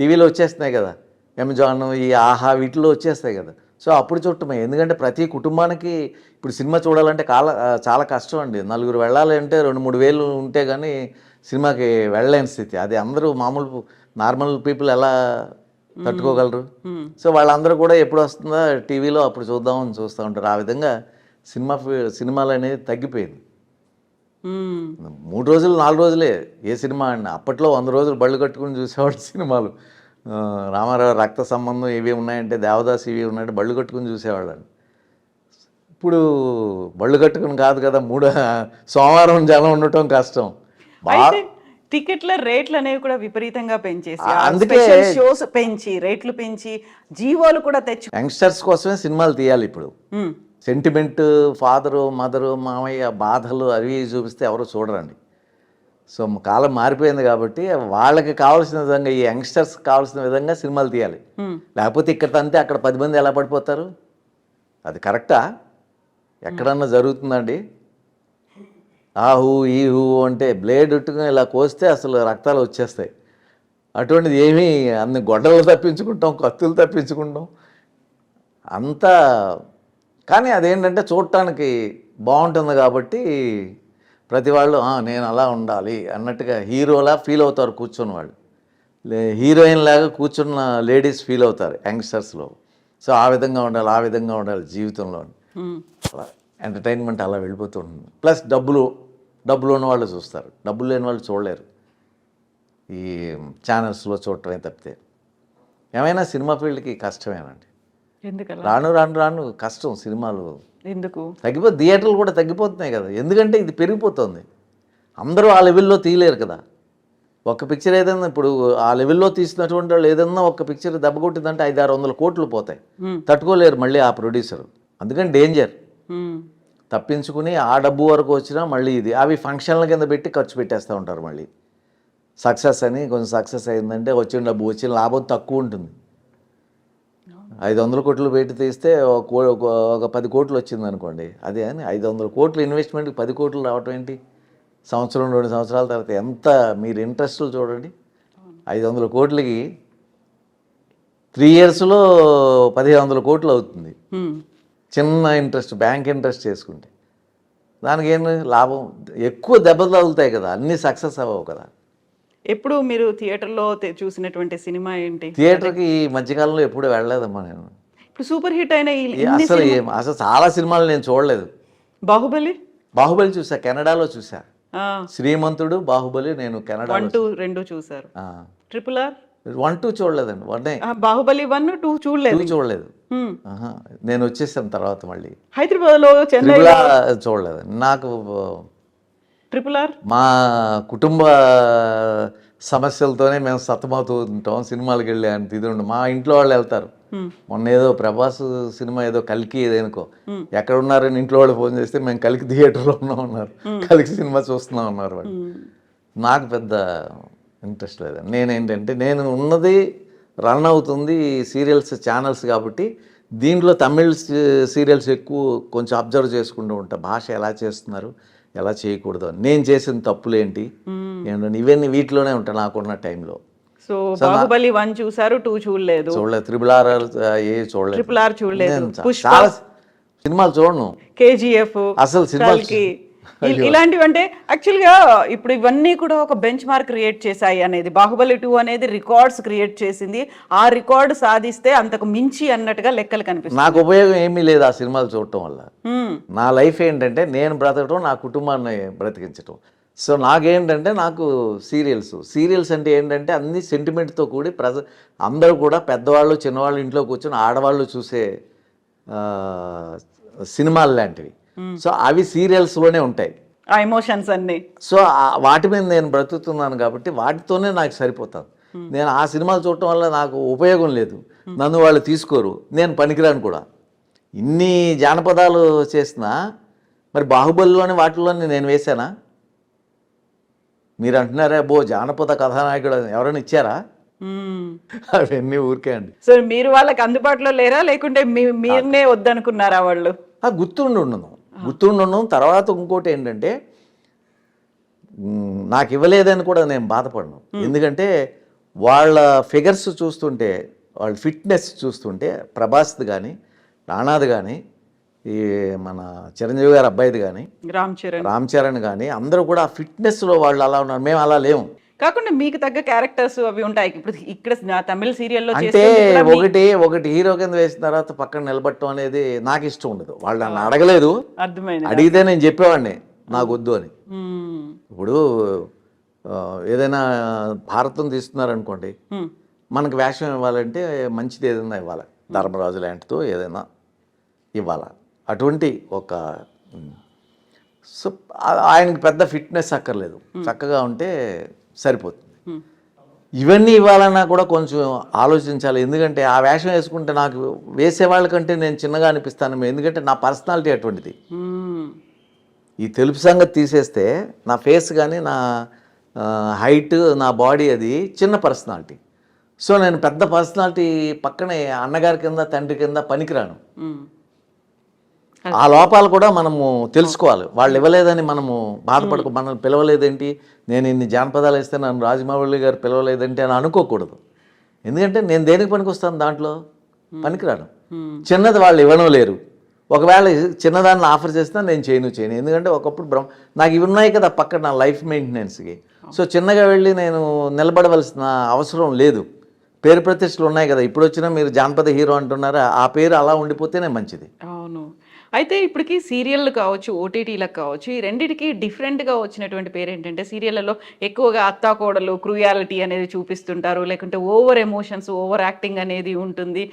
టీవీలో వచ్చేస్తున్నాయి కదా, అమెజాన్, ఈ ఆహా వీటిలో వచ్చేస్తాయి కదా. సో అప్పుడు చూడటమే. ఎందుకంటే ప్రతి కుటుంబానికి ఇప్పుడు సినిమా చూడాలంటే చాలా కష్టం అండి. 4 వెళ్ళాలి అంటే 2-3 వేలు ఉంటే కానీ సినిమాకి వెళ్ళలేని స్థితి. అది అందరూ మామూలు నార్మల్ పీపుల్ ఎలా తట్టుకోగలరు? సో వాళ్ళందరూ కూడా ఎప్పుడు వస్తుందా టీవీలో అప్పుడు చూద్దామని చూస్తూ ఉంటారు. ఆ విధంగా సినిమాలు అనేది తగ్గిపోయింది. 3 రోజులు 4 రోజులే ఏ సినిమా అండి. అప్పట్లో 100 రోజులు బళ్ళు కట్టుకుని చూసేవాడు సినిమాలు. రామారావు రక్త సంబంధం ఇవి ఉన్నాయంటే, దేవదాస్ ఇవి ఉన్నాయంటే బళ్ళు కట్టుకుని చూసేవాళ్ళని. ఇప్పుడు బళ్ళు కట్టుకుని కాదు కదా, సోమవారం జనం ఉండటం కష్టం. అయితే టికెట్ల రేట్లు అనేవి కూడా విపరీతంగా పెంచేసి, అందుకే షోస్ పెంచి, రేట్లు పెంచి, జీవోలు కూడా తెచ్చు. యంగ్స్టర్స్ కోసమే సినిమాలు తీయాలి ఇప్పుడు. సెంటిమెంట్, ఫాదరు మదరు మామయ్య బాధలు అవి చూపిస్తే ఎవరు చూడరండి. సో కాలం మారిపోయింది కాబట్టి వాళ్ళకి కావాల్సిన విధంగా, ఈ యంగ్స్టర్స్ కావాల్సిన విధంగా సినిమాలు తీయాలి. లేకపోతే ఇక్కడ తంతే అక్కడ 10 మంది ఎలా పడిపోతారు? అది కరెక్టా? ఎక్కడన్నా జరుగుతుందండి? ఆ హూ ఈ హూ అంటే బ్లేడ్ ఉట్టుకుని ఇలా కోస్తే అసలు రక్తాలు వచ్చేస్తాయి. అటువంటిది ఏమీ, అన్ని గొడ్డలు తప్పించుకుంటాం, కత్తులు తప్పించుకుంటాం అంతా. కానీ అదేంటంటే చూడటానికి బాగుంటుంది కాబట్టి ప్రతి వాళ్ళు నేను అలా ఉండాలి అన్నట్టుగా హీరోలా ఫీల్ అవుతారు కూర్చున్న వాళ్ళు. హీరోయిన్ లాగా కూర్చున్న లేడీస్ ఫీల్ అవుతారు యంగ్స్టర్స్లో. సో ఆ విధంగా ఉండాలి జీవితంలో. అలా ఎంటర్టైన్మెంట్ అలా వెళ్ళిపోతూ ఉంటుంది. ప్లస్ డబ్బులు ఉన్న వాళ్ళు చూస్తారు, డబ్బులు లేని వాళ్ళు చూడలేరు. ఈ ఛానల్స్లో చూడటమే తప్పితే ఏమైనా సినిమా ఫీల్డ్కి కష్టమేనండి. ఎందుకలా? రాను కష్టం. సినిమాలు ఎందుకు థియేటర్లు కూడా తగ్గిపోతున్నాయి కదా. ఎందుకంటే ఇది పెరిగిపోతుంది. అందరూ ఆ లెవెల్లో తీయలేరు కదా. ఒక పిక్చర్ ఏదైనా ఇప్పుడు ఆ లెవెల్లో తీసినటువంటి వాళ్ళు ఏదన్నా ఒక పిక్చర్ దెబ్బ కొట్టిందంటే 500-600 కోట్లు పోతాయి. తట్టుకోలేరు మళ్ళీ ఆ ప్రొడ్యూసర్. అందుకని డేంజర్. తప్పించుకుని ఆ డబ్బు వరకు వచ్చినా మళ్ళీ ఇది అవి ఫంక్షన్ల కింద పెట్టి ఖర్చు పెట్టేస్తూ ఉంటారు. మళ్ళీ సక్సెస్ అని కొంచెం సక్సెస్ అయిందంటే వచ్చిన డబ్బు, వచ్చిన లాభం తక్కువ ఉంటుంది. 500 కోట్లు పెట్టి తీస్తే ఒక 10 కోట్లు వచ్చింది అనుకోండి. అదే అని 500 కోట్లు ఇన్వెస్ట్మెంట్కి 10 కోట్లు రావటం ఏంటి? సంవత్సరం 2 సంవత్సరాల తర్వాత ఎంత మీరు ఇంట్రెస్ట్లు చూడండి. 500 కోట్లకి 3 yearsలో 1500 కోట్లు అవుతుంది. చిన్న ఇంట్రెస్ట్, బ్యాంక్ ఇంట్రెస్ట్ చేసుకుంటే దానికి ఏం లాభం? ఎక్కువ దెబ్బలు తగులుతాయి కదా, అన్నీ సక్సెస్ అవ్వవు కదా. ఎప్పుడు మీరు థియేటర్లో చూసినటువంటి సినిమా ఏంటి? థియేటర్కి ఈ మధ్యకాలంలో ఎప్పుడు వెళ్ళలేదమ్మా నేను. ఇప్పుడు సూపర్ హిట్ అయిన అసలు చాలా సినిమాలు నేను చూడలేదు. బాహుబలి చూసా, కెనడాలో చూసా. శ్రీమంతుడు, బాహుబలి నేను కెనడా 1, 2 చూసారు. ట్రిపుల్ ఆర్ 1, 2 చూడలేదండి. 1 బాహుబలి 1, 2 చూడలేదు. నేను వచ్చేసాను తర్వాత మళ్ళీ హైదరాబాద్లో, చెన్నై చూడలేదండి. నాకు ట్రిపుల్ ఆర్ మా కుటుంబ సమస్యలతోనే మేము సతమవుతూ ఉంటాం. సినిమాలకు వెళ్ళే అంత ఇది ఉండు. మా ఇంట్లో వాళ్ళు వెళ్తారు. మొన్న ఏదో ప్రభాస్ సినిమా ఏదో కల్కి ఏదనుకో, ఎక్కడ ఉన్నారని ఇంట్లో వాళ్ళు ఫోన్ చేస్తే మేము కలికి థియేటర్లో ఉన్నారు, కలికి సినిమా చూస్తున్నాం అన్నారు వాళ్ళు. నాకు పెద్ద ఇంట్రెస్ట్ లేదండి. నేనేంటంటే నేను ఉన్నది రన్ అవుతుంది సీరియల్స్ ఛానల్స్ కాబట్టి దీంట్లో తమిళ్ సీరియల్స్ ఎక్కువ కొంచెం అబ్జర్వ్ చేసుకుంటూ ఉంటా. భాష ఎలా చేస్తున్నారు, ఎలా చేయకూడదు, నేను చేసిన తప్పులేంటి ఏంటంటే ఇవన్నీ వీటిలోనే ఉంటాయి నాకున్న టైంలో. సో బాహుబలి 1 చూసారు, 2 చూడలేదు. ట్రిపుల్ ఆర్ చూడలేదు. చాలా సినిమాలు చూడను. KGF అసలు సినిమాలు ఇలాంటివి అంటే యాక్చువల్గా ఇప్పుడు ఇవన్నీ కూడా ఒక బెంచ్ మార్క్ క్రియేట్ చేశాయి అనేది. బాహుబలి 2 అనేది రికార్డ్స్ క్రియేట్ చేసింది. ఆ రికార్డు సాధిస్తే అంతకు మించి అన్నట్టుగా లెక్కలు కనిపిస్తుంది. నాకు ఉపయోగం ఏమీ లేదు ఆ సినిమాలు చూడటం వల్ల. నా లైఫ్ ఏంటంటే నేను బ్రతకటం, నా కుటుంబాన్ని బ్రతికించటం. సో నాకేంటంటే నాకు సీరియల్స్ అంటే ఏంటంటే అన్ని సెంటిమెంట్తో కూడి అందరూ కూడా పెద్దవాళ్ళు చిన్నవాళ్ళు ఇంట్లో కూర్చొని ఆడవాళ్ళు చూసే సినిమాలు లాంటివి. సో అవి సీరియల్స్లోనే ఉంటాయి. ఆ ఎమోషన్స్ అన్ని. సో వాటి మీద నేను బ్రతుకుతున్నాను కాబట్టి వాటితోనే నాకు సరిపోతాను. నేను ఆ సినిమాలు చూడటం వల్ల నాకు ఉపయోగం లేదు, నన్ను వాళ్ళు తీసుకోరు, నేను పనికిరాను కూడా. ఇన్ని జానపదాలు చేసినా మరి బాహుబలిలోని వాటిల్లోని నేను వేశానా? మీరు అంటున్నారా బో జానపద కథానాయకుడు ఎవరైనా ఇచ్చారా? అవన్నీ ఊరికే అండి. సో మీరు వాళ్ళకి అందుబాటులో లేరా, లేకుంటే మీరునే వద్దనుకున్నారా వాళ్ళు? గుర్తుండను. తర్వాత ఇంకోటి ఏంటంటే నాకు ఇవ్వలేదని కూడా నేను బాధపడను. ఎందుకంటే వాళ్ళ ఫిగర్స్ చూస్తుంటే, వాళ్ళ ఫిట్నెస్ చూస్తుంటే, ప్రభాస్ది కానీ రాణాది కానీ ఈ మన చిరంజీవి గారి అబ్బాయిది కానీ రామ్ చరణ్ కానీ అందరూ కూడా ఆ ఫిట్నెస్లో వాళ్ళు అలా ఉన్నారు, మేము అలా లేము. కాకుండా మీకు తగ్గ క్యారెక్టర్స్ అవి ఉంటాయి. ఇప్పుడు ఇక్కడ తమిళ సీరియల్లో అంటే ఒకటి హీరో కింద వేసిన తర్వాత పక్కన నిలబడటం అనేది నాకు ఇష్టం ఉండదు. వాళ్ళు నన్ను అడగలేదు, అడిగితే నేను చెప్పేవాడిని నాకు వద్దు అని. ఇప్పుడు ఏదైనా భారతం తీస్తున్నారనుకోండి, మనకు వేషం ఇవ్వాలంటే మంచిది ఏదైనా ఇవ్వాలి, ధర్మరాజు లాంటితో ఏదైనా ఇవ్వాలి. అటువంటి ఒక సో ఆయనకి పెద్ద ఫిట్నెస్ అక్కర్లేదు, చక్కగా ఉంటే సరిపోతుంది. ఇవన్నీ ఇవ్వాలన్నా కూడా కొంచెం ఆలోచించాలి. ఎందుకంటే ఆ వేషం వేసుకుంటే నాకు వేసేవాళ్ళకంటే నేను చిన్నగా అనిపిస్తాను, ఎందుకంటే నా పర్సనాలిటీ అటువంటిది. ఈ తెలుపు సంగతి తీసేస్తే నా ఫేస్ కానీ నా హైట్ నా బాడీ అది చిన్న పర్సనాలిటీ. సో నేను పెద్ద పర్సనాలిటీ పక్కనే అన్నగారి కింద తండ్రి కింద పనికిరాను. ఆ లోపాలు కూడా మనము తెలుసుకోవాలి. వాళ్ళు ఇవ్వలేదని మనము బాధపడకు, మనల్ని పిలవలేదేంటి, నేను ఇన్ని జానపదాలు వేస్తే నన్ను రాజమౌళి గారు పిలవలేదంటే అని అనుకోకూడదు. ఎందుకంటే నేను దేనికి పనికి వస్తాను, దాంట్లో పనికిరాను. చిన్నది వాళ్ళు ఇవ్వడం లేరు, ఒకవేళ చిన్నదాన్ని ఆఫర్ చేసినా నేను చేయను. ఎందుకంటే ఒకప్పుడు నాకు ఇవి ఉన్నాయి కదా పక్కన నా లైఫ్ మెయింటెనెన్స్కి. సో చిన్నగా వెళ్ళి నేను నిలబడవలసిన అవసరం లేదు. పేరు ప్రతిష్టలు ఉన్నాయి కదా, ఇప్పుడు వచ్చినా మీరు జానపద హీరో అంటున్నారా, ఆ పేరు అలా ఉండిపోతేనే మంచిది. అవును. అయితే ఇప్పటికి సీరియళ్ళు కావచ్చు, ఓటీటీలకు కావచ్చు, ఈ రెండిటికి డిఫరెంట్గా వచ్చినటువంటి పేరు ఏంటంటే, సీరియళ్ళలో ఎక్కువగా అత్తాకోడలు క్రూయాలిటీ అనేది చూపిస్తుంటారు, లేకుంటే ఓవర్ ఎమోషన్స్, ఓవర్ యాక్టింగ్ అనేది ఉంటుంది.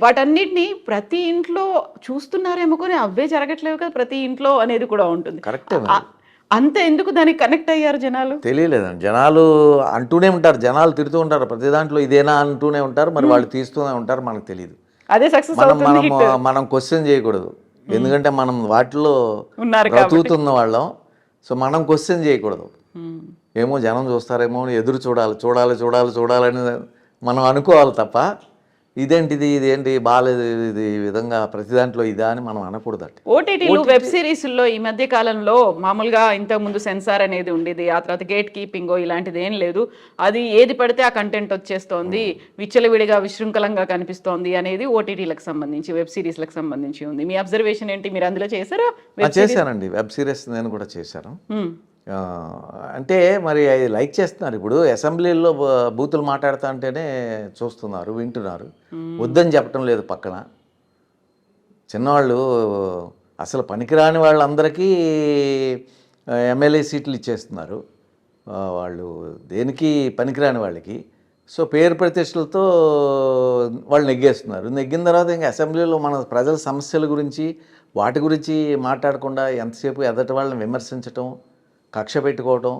వాటన్నిటిని ప్రతి ఇంట్లో చూస్తున్నారేమో కానీ అవే జరగట్లేవు కదా ప్రతి ఇంట్లో అనేది కూడా ఉంటుంది. కరెక్టే. అంత ఎందుకు దానికి కనెక్ట్ అయ్యారు జనాలు? తెలియలేదండి. జనాలు అంటూనే ఉంటారు, జనాలు తిడుతూ ఉంటారు, ప్రతి దాంట్లో ఇదేనా అంటూనే ఉంటారు, మరి వాళ్ళు తీస్తూనే ఉంటారు, మనకు తెలియదు. అదే సక్సెస్ మనం క్వశ్చన్ చేయకూడదు, ఎందుకంటే మనం వాటిలో బ్రతుకుతున్న వాళ్ళం. సో మనం క్వశ్చన్ చేయకూడదు. ఏమో జనం చూస్తారేమో ఎదురు చూడాలని మనం అనుకోవాలి తప్ప ఇదేంటి బాగాలేదు, ఇది ఈ విధంగా ప్రతి దాంట్లో ఇదా అని మనం అనకూడదు. ఓటీటీలు వెబ్ సిరీస్లో ఈ మధ్య కాలంలో మామూలుగా ఇంతకుముందు సెన్సార్ అనేది ఉండేది, ఆ తర్వాత గేట్ కీపింగ్ ఇలాంటిది ఏం లేదు, అది ఏది పడితే ఆ కంటెంట్ వచ్చేస్తోంది, విచ్చలవిడిగా విశృంఖలంగా కనిపిస్తోంది అనేది ఓటీటీలకు సంబంధించి, వెబ్ సిరీస్లకు సంబంధించి ఉంది. మీ అబ్జర్వేషన్ ఏంటి? మీరు అందులో చేశారా? చేశానండి, వెబ్ సిరీస్ నేను కూడా చేశాను. అంటే మరి అది లైక్ చేస్తున్నారు. ఇప్పుడు అసెంబ్లీలో బూతులు మాట్లాడుతూ అంటేనే చూస్తున్నారు, వింటున్నారు, వద్దని చెప్పటం లేదు. పక్కన చిన్నవాళ్ళు అసలు పనికిరాని వాళ్ళందరికీ ఎమ్మెల్యే సీట్లు ఇచ్చేస్తున్నారు, వాళ్ళు దేనికి పనికిరాని వాళ్ళకి. సో పేరు ప్రతిష్టలతో వాళ్ళు నెగ్గేస్తున్నారు. నెగ్గిన తర్వాత ఇంకా అసెంబ్లీలో మన ప్రజల సమస్యల గురించి వాటి గురించి మాట్లాడకుండా ఎంతసేపు ఎదటి వాళ్ళని విమర్శించటం, కక్ష పెట్టుకోవటం,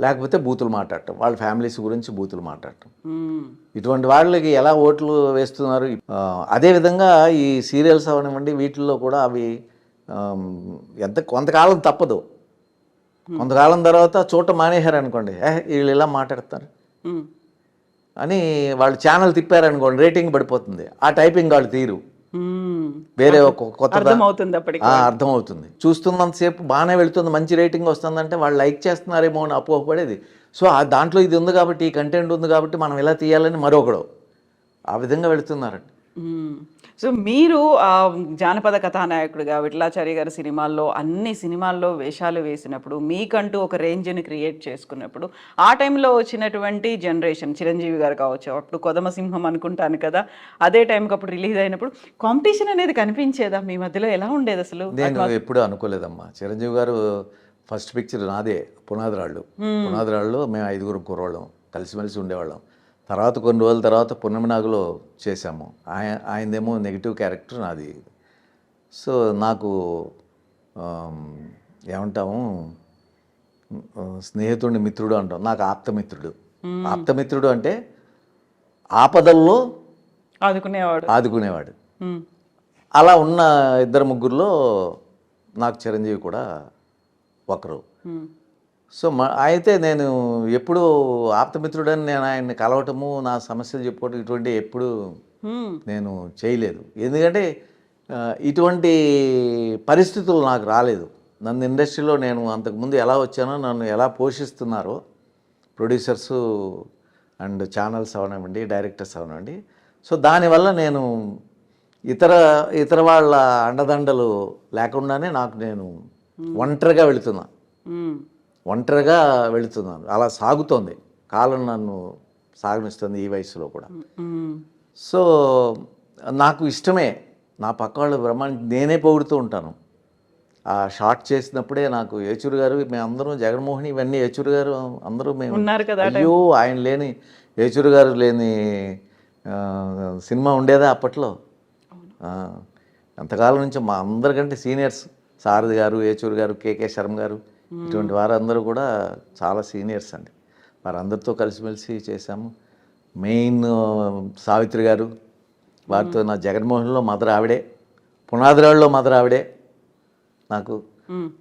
లేకపోతే బూతులు మాట్లాడటం, వాళ్ళ ఫ్యామిలీస్ గురించి బూతులు మాట్లాడటం, ఇటువంటి వాళ్ళకి ఎలా ఓట్లు వేస్తున్నారు. అదేవిధంగా ఈ సీరియల్స్ అవనివ్వండి, వీటిల్లో కూడా అవి కొంతకాలం తప్పదు, కొంతకాలం తర్వాత చూడటం మానేశారు అనుకోండి, వీళ్ళు ఇలా మాట్లాడతారు అని వాళ్ళు ఛానల్ తిప్పారనుకోండి, రేటింగ్ పడిపోతుంది. ఆ టైపింగ్ వాళ్ళు తీరు, వేరే కొత్త అర్థమవుతుంది. చూస్తున్నంతసేపు బాగానే వెళుతుంది, మంచి రేటింగ్ వస్తుందంటే వాళ్ళు లైక్ చేస్తున్నారేమో అని అపోహపడేది. సో దాంట్లో ఇది ఉంది కాబట్టి, ఈ కంటెంట్ ఉంది కాబట్టి మనం ఇలా తీయాలని మరొకడు ఆ విధంగా వెళుతున్నారండి. సో మీరు జానపద కథానాయకుడిగా విఠలాచార్య గారి సినిమాల్లో అన్ని సినిమాల్లో వేషాలు వేసినప్పుడు, మీకంటూ ఒక రేంజ్ని క్రియేట్ చేసుకున్నప్పుడు, ఆ టైంలో వచ్చినటువంటి జనరేషన్, చిరంజీవి గారు కావచ్చు, అప్పుడు కొదమసింహం అనుకుంటాను కదా, అదే టైంకి అప్పుడు రిలీజ్ అయినప్పుడు కాంపిటీషన్ అనేది కనిపించేదా మీ మధ్యలో? ఎలా ఉండేది అసలు? నేను ఎప్పుడూ అనుకోలేదమ్మా. చిరంజీవి గారు ఫస్ట్ పిక్చర్ నాదే, పునాదిరాళ్ళు. పునాదిరాళ్ళు మేము 5 కుర్రోళ్ళం కలిసిమెలిసి ఉండేవాళ్ళం. తర్వాత కొన్ని రోజుల తర్వాత పున్నమినాగులో చేశాము. ఆయనదేమో నెగిటివ్ క్యారెక్టర్, నాది. సో నాకు ఏమంటాము, స్నేహితుడిని మిత్రుడు అంటాం. నాకు ఆప్తమిత్రుడు. ఆప్తమిత్రుడు అంటే ఆపదల్లో ఆదుకునేవాడు. అలా ఉన్న 2-3లో నాకు చిరంజీవి కూడా ఒకరు. సో అయితే నేను ఎప్పుడు ఆప్తమిత్రుడని నేను ఆయన్ని కలవటము, నా సమస్యలు చెప్పుకోవటం ఇటువంటి ఎప్పుడు నేను చేయలేదు. ఎందుకంటే ఇటువంటి పరిస్థితులు నాకు రాలేదు. నన్ను ఇండస్ట్రీలో నేను అంతకుముందు ఎలా వచ్చానో, నన్ను ఎలా పోషిస్తున్నారో ప్రొడ్యూసర్సు అండ్ ఛానల్స్ అవనివ్వండి, డైరెక్టర్స్ అవనివ్వండి. సో దానివల్ల నేను ఇతర వాళ్ళ అండదండలు లేకుండానే నేను ఒంటరిగా వెళుతున్నాను. అలా సాగుతోంది కాలం, నన్ను సాగనిస్తుంది ఈ వయసులో కూడా. సో నాకు ఇష్టమే, నా పక్క వాళ్ళు నేనే పొగుడుతూ ఉంటాను. ఆ షార్ట్ చేసినప్పుడే నాకు ఏచూరు గారు, మేమందరం జగన్మోహన్ ఇవన్నీ ఏచూరు గారు అందరూ మేము ఉన్నారు కదా, అయ్యో ఆయన లేని, ఏచూరు గారు లేని సినిమా ఉండేదా అప్పట్లో? ఎంతకాలం నుంచి మా అందరికంటే సీనియర్స్ సారథి గారు, ఏచూరు గారు, కేకే శర్మ గారు, ఇటువంటి వారందరూ కూడా చాలా సీనియర్స్ అండి. వారందరితో కలిసిమెలిసి చేశాము. మెయిన్ సావిత్రి గారు, వారితో నా జగన్మోహన్లో మదర్ ఆవిడే, పునాదిరాళ్ళలో మదర్ ఆవిడే. నాకు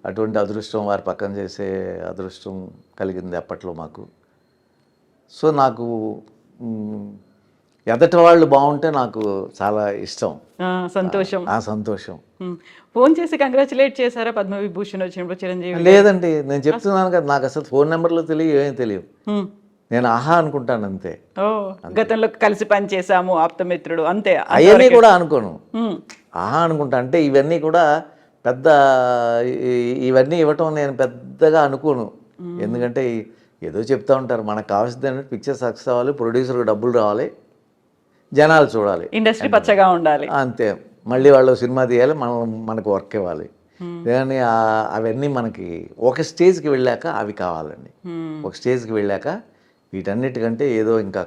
అటువంటి అదృష్టం, వారి పక్కన చేసే అదృష్టం కలిగింది అప్పట్లో మాకు. సో నాకు ఎదటి వాళ్ళు బాగుంటే నాకు చాలా ఇష్టం, సంతోషం. సంతోషం. ఫోన్ చేసి కంగ్రాచులేట్ చేశారా పద్మవిభూషణ్ వచ్చినప్పుడు చిరంజీవి? లేదండి, నేను చెప్తున్నాను కదా, నాకు అసలు ఫోన్ నెంబర్లు తెలియదు, ఏమీ తెలియదు. నేను ఆహా అనుకుంటాను అంతే. గతంలో కలిసి పని చేశాము, ఆప్తమిత్రుడు, అంతే. అవన్నీ కూడా అనుకోను, ఆహా అనుకుంటా. అంటే ఇవన్నీ కూడా పెద్ద ఇవన్నీ ఇవ్వటం నేను పెద్దగా అనుకోను. ఎందుకంటే ఏదో చెప్తా ఉంటారు, మనకు కావాల్సింది ఏంటంటే పిక్చర్ సక్సెస్ అవ్వాలి, ప్రొడ్యూసర్కి డబ్బులు రావాలి, జనాలు చూడాలి, ఇండస్ట్రీ పచ్చగా ఉండాలి, అంతే. మళ్ళీ వాళ్ళు సినిమా తీయాలి, మనకు వర్క్ ఇవ్వాలి. కానీ అవన్నీ మనకి ఒక స్టేజ్కి వెళ్ళాక అవి కావాలండి. ఒక స్టేజ్కి వెళ్ళాక వీటన్నిటికంటే ఏదో ఇంకా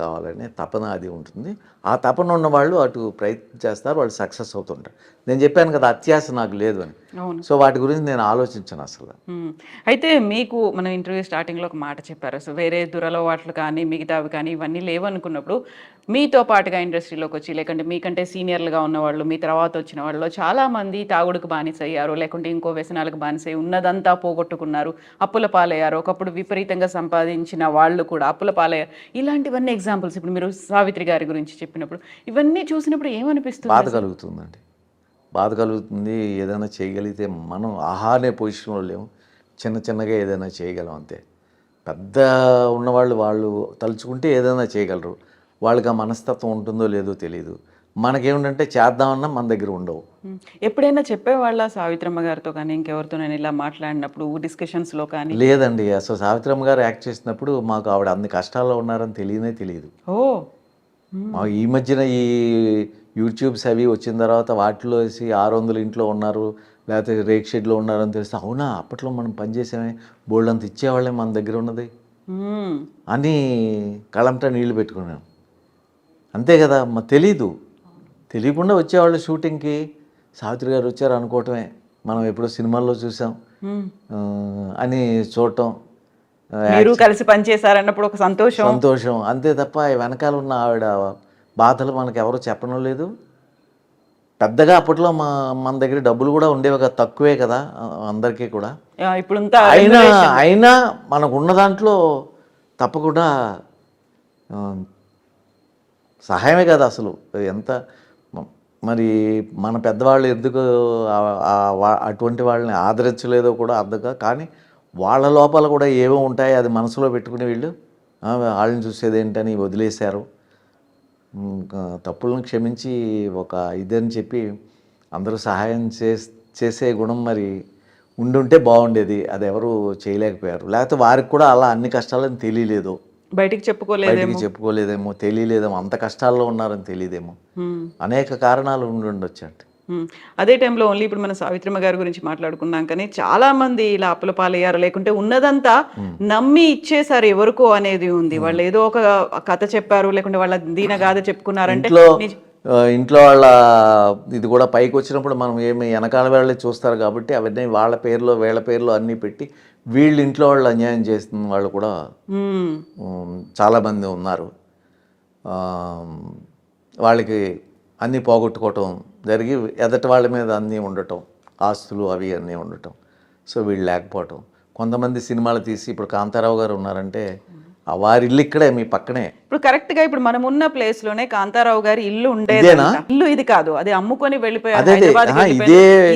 కావాలని తపన అది ఉంటుంది. ఆ తపన ఉన్న వాళ్ళు అటు ప్రయత్నం చేస్తారు, వాళ్ళు సక్సెస్ అవుతుంటారు. నేను చెప్పాను కదా, అత్యాశ నాకు లేదు అని. సో వాటి గురించి నేను ఆలోచించాను అసలు. అయితే మీకు మనం ఇంటర్వ్యూ స్టార్టింగ్లో ఒక మాట చెప్పారు, అసలు వేరే దురలవాట్లు కానీ మిగతావి కానీ ఇవన్నీ లేవనుకున్నప్పుడు మీతో పాటుగా ఇండస్ట్రీలోకి వచ్చి, లేకుంటే మీకంటే సీనియర్లుగా ఉన్నవాళ్ళు, మీ తర్వాత వచ్చిన వాళ్ళు చాలామంది తాగుడుకు బానిసయ్యారు, లేకుంటే ఇంకో వ్యసనాలకు బానిసయ్యి ఉన్నదంతా పోగొట్టుకున్నారు, అప్పుల పాలయ్యారు, ఒకప్పుడు విపరీతంగా సంపాదించిన వాళ్ళు కూడా అప్పుల పాలయ్యారు. ఇలాంటివన్నీ ఎగ్జాంపుల్స్. ఇప్పుడు మీరు సావిత్రి గారి గురించి చెప్పినప్పుడు ఇవన్నీ చూసినప్పుడు ఏమనిపిస్తుంది? బాధ కలుగుతుంది. ఏదైనా చేయగలిగితే మనం ఆహానే పొజిషన్లో లేము, చిన్నగా ఏదైనా చేయగలం అంతే. పెద్ద ఉన్నవాళ్ళు వాళ్ళు తలుచుకుంటే ఏదైనా చేయగలరు. వాళ్ళకి ఆ మనస్తత్వం ఉంటుందో లేదో తెలియదు. మనకేమిటంటే చేద్దామన్నా మన దగ్గర ఉండవు. ఎప్పుడైనా చెప్పేవాళ్ళ సావిత్రమ్మ గారితో కానీ ఇంకెవరితో నేను ఇలా మాట్లాడినప్పుడు డిస్కషన్స్లో కానీ? లేదండి, అసలు సావిత్రమ్మ గారు యాక్ట్ చేసినప్పుడు మాకు ఆవిడ అన్ని కష్టాల్లో ఉన్నారని తెలియదు. ఈ మధ్యన ఈ యూట్యూబ్స్ అవి వచ్చిన తర్వాత వాటిలో వేసి 600 ఇంట్లో ఉన్నారు, లేకపోతే రేక్ షెడ్లో ఉన్నారని తెలిస్తే, అవునా అప్పట్లో మనం పనిచేసామే, బోల్డ్ అంత ఇచ్చేవాళ్ళే మన దగ్గర ఉన్నది అని కళ్ళంటా నీళ్లు పెట్టుకున్నాను. అంతే కదా, తెలియకుండా వచ్చేవాళ్ళు షూటింగ్కి. సావిత్రి గారు వచ్చారు అనుకోవటమే, మనం ఎప్పుడో సినిమాల్లో చూసాం అని చూడటం, మీరు కలిసి పనిచేశారన్నప్పుడు ఒక సంతోషం అంతే తప్ప వెనకాల ఉన్న ఆవిడ బాధలు మనకు ఎవరు చెప్పడం లేదు. పెద్దగా అప్పట్లో మన దగ్గర డబ్బులు కూడా ఉండేవి కదా, తక్కువే కదా అందరికీ కూడా. అయినా మనకు ఉన్న దాంట్లో తప్పకుండా సహాయమే కదా అసలు. ఎంత మరి మన పెద్దవాళ్ళు ఎందుకు అటువంటి వాళ్ళని ఆదరించలేదో కూడా అర్థంగా. కానీ వాళ్ళ లోపల కూడా ఏవో ఉంటాయి, అది మనసులో పెట్టుకుని వీళ్ళు వాళ్ళని చూసేది ఏంటని వదిలేశారు. తప్పులను క్షమించి ఒక ఇదని చెప్పి అందరూ సహాయం చేసే గుణం మరి ఉండుంటే బాగుండేది. అది ఎవరు చేయలేకపోయారు. లేకపోతే వారికి కూడా అలా అన్ని కష్టాలని తెలియలేదు, బయటికి చెప్పుకోలేదేమో, తెలియలేదేమో, అంత కష్టాల్లో ఉన్నారని తెలియదేమో, అనేక కారణాలు ఉండొచ్చు అంటే. అదే టైంలో ఓన్లీ ఇప్పుడు మన సావిత్రమ్మ గారి గురించి మాట్లాడుకున్నాం కానీ చాలా మంది ఇలా అప్పుల పాలయ్యారు, లేకుంటే ఉన్నదంతా నమ్మి ఇచ్చేసారు ఎవరికో అనేది ఉంది. వాళ్ళు ఏదో ఒక కథ చెప్పారు, లేకుంటే వాళ్ళ దీనగాథ చెప్పుకున్నారంటే ఇంట్లో వాళ్ళ ఇది కూడా పైకి వచ్చినప్పుడు మనం ఏమి వెనకాల వాళ్ళే చూస్తారు కాబట్టి అవన్నీ వాళ్ళ పేర్లో వీళ్ళ పేర్లో అన్నీ పెట్టి వీళ్ళు ఇంట్లో వాళ్ళు అన్యాయం చేస్తున్న వాళ్ళు కూడా చాలామంది ఉన్నారు. వాళ్ళకి అన్నీ పోగొట్టుకోవటం జరిగి ఎదటి వాళ్ళ మీద అన్నీ ఉండటం, ఆస్తులు అవి అన్నీ ఉండటం. సో వీళ్ళు లేకపోవటం. కొంతమంది సినిమాలు తీసి ఇప్పుడు కాంతారావు గారు ఉన్నారంటే వారి ఇల్లు ఇక్కడే మీ పక్కనే. ఇప్పుడు కరెక్ట్ గా ఇప్పుడు మనం ఉన్న ప్లేస్ లోనే కాంతారావు గారి ఇల్లు ఉండేది. ఇల్లు ఇది కాదు, అది అమ్ముకొని వెళ్ళిపోయారు హైదరాబాద్.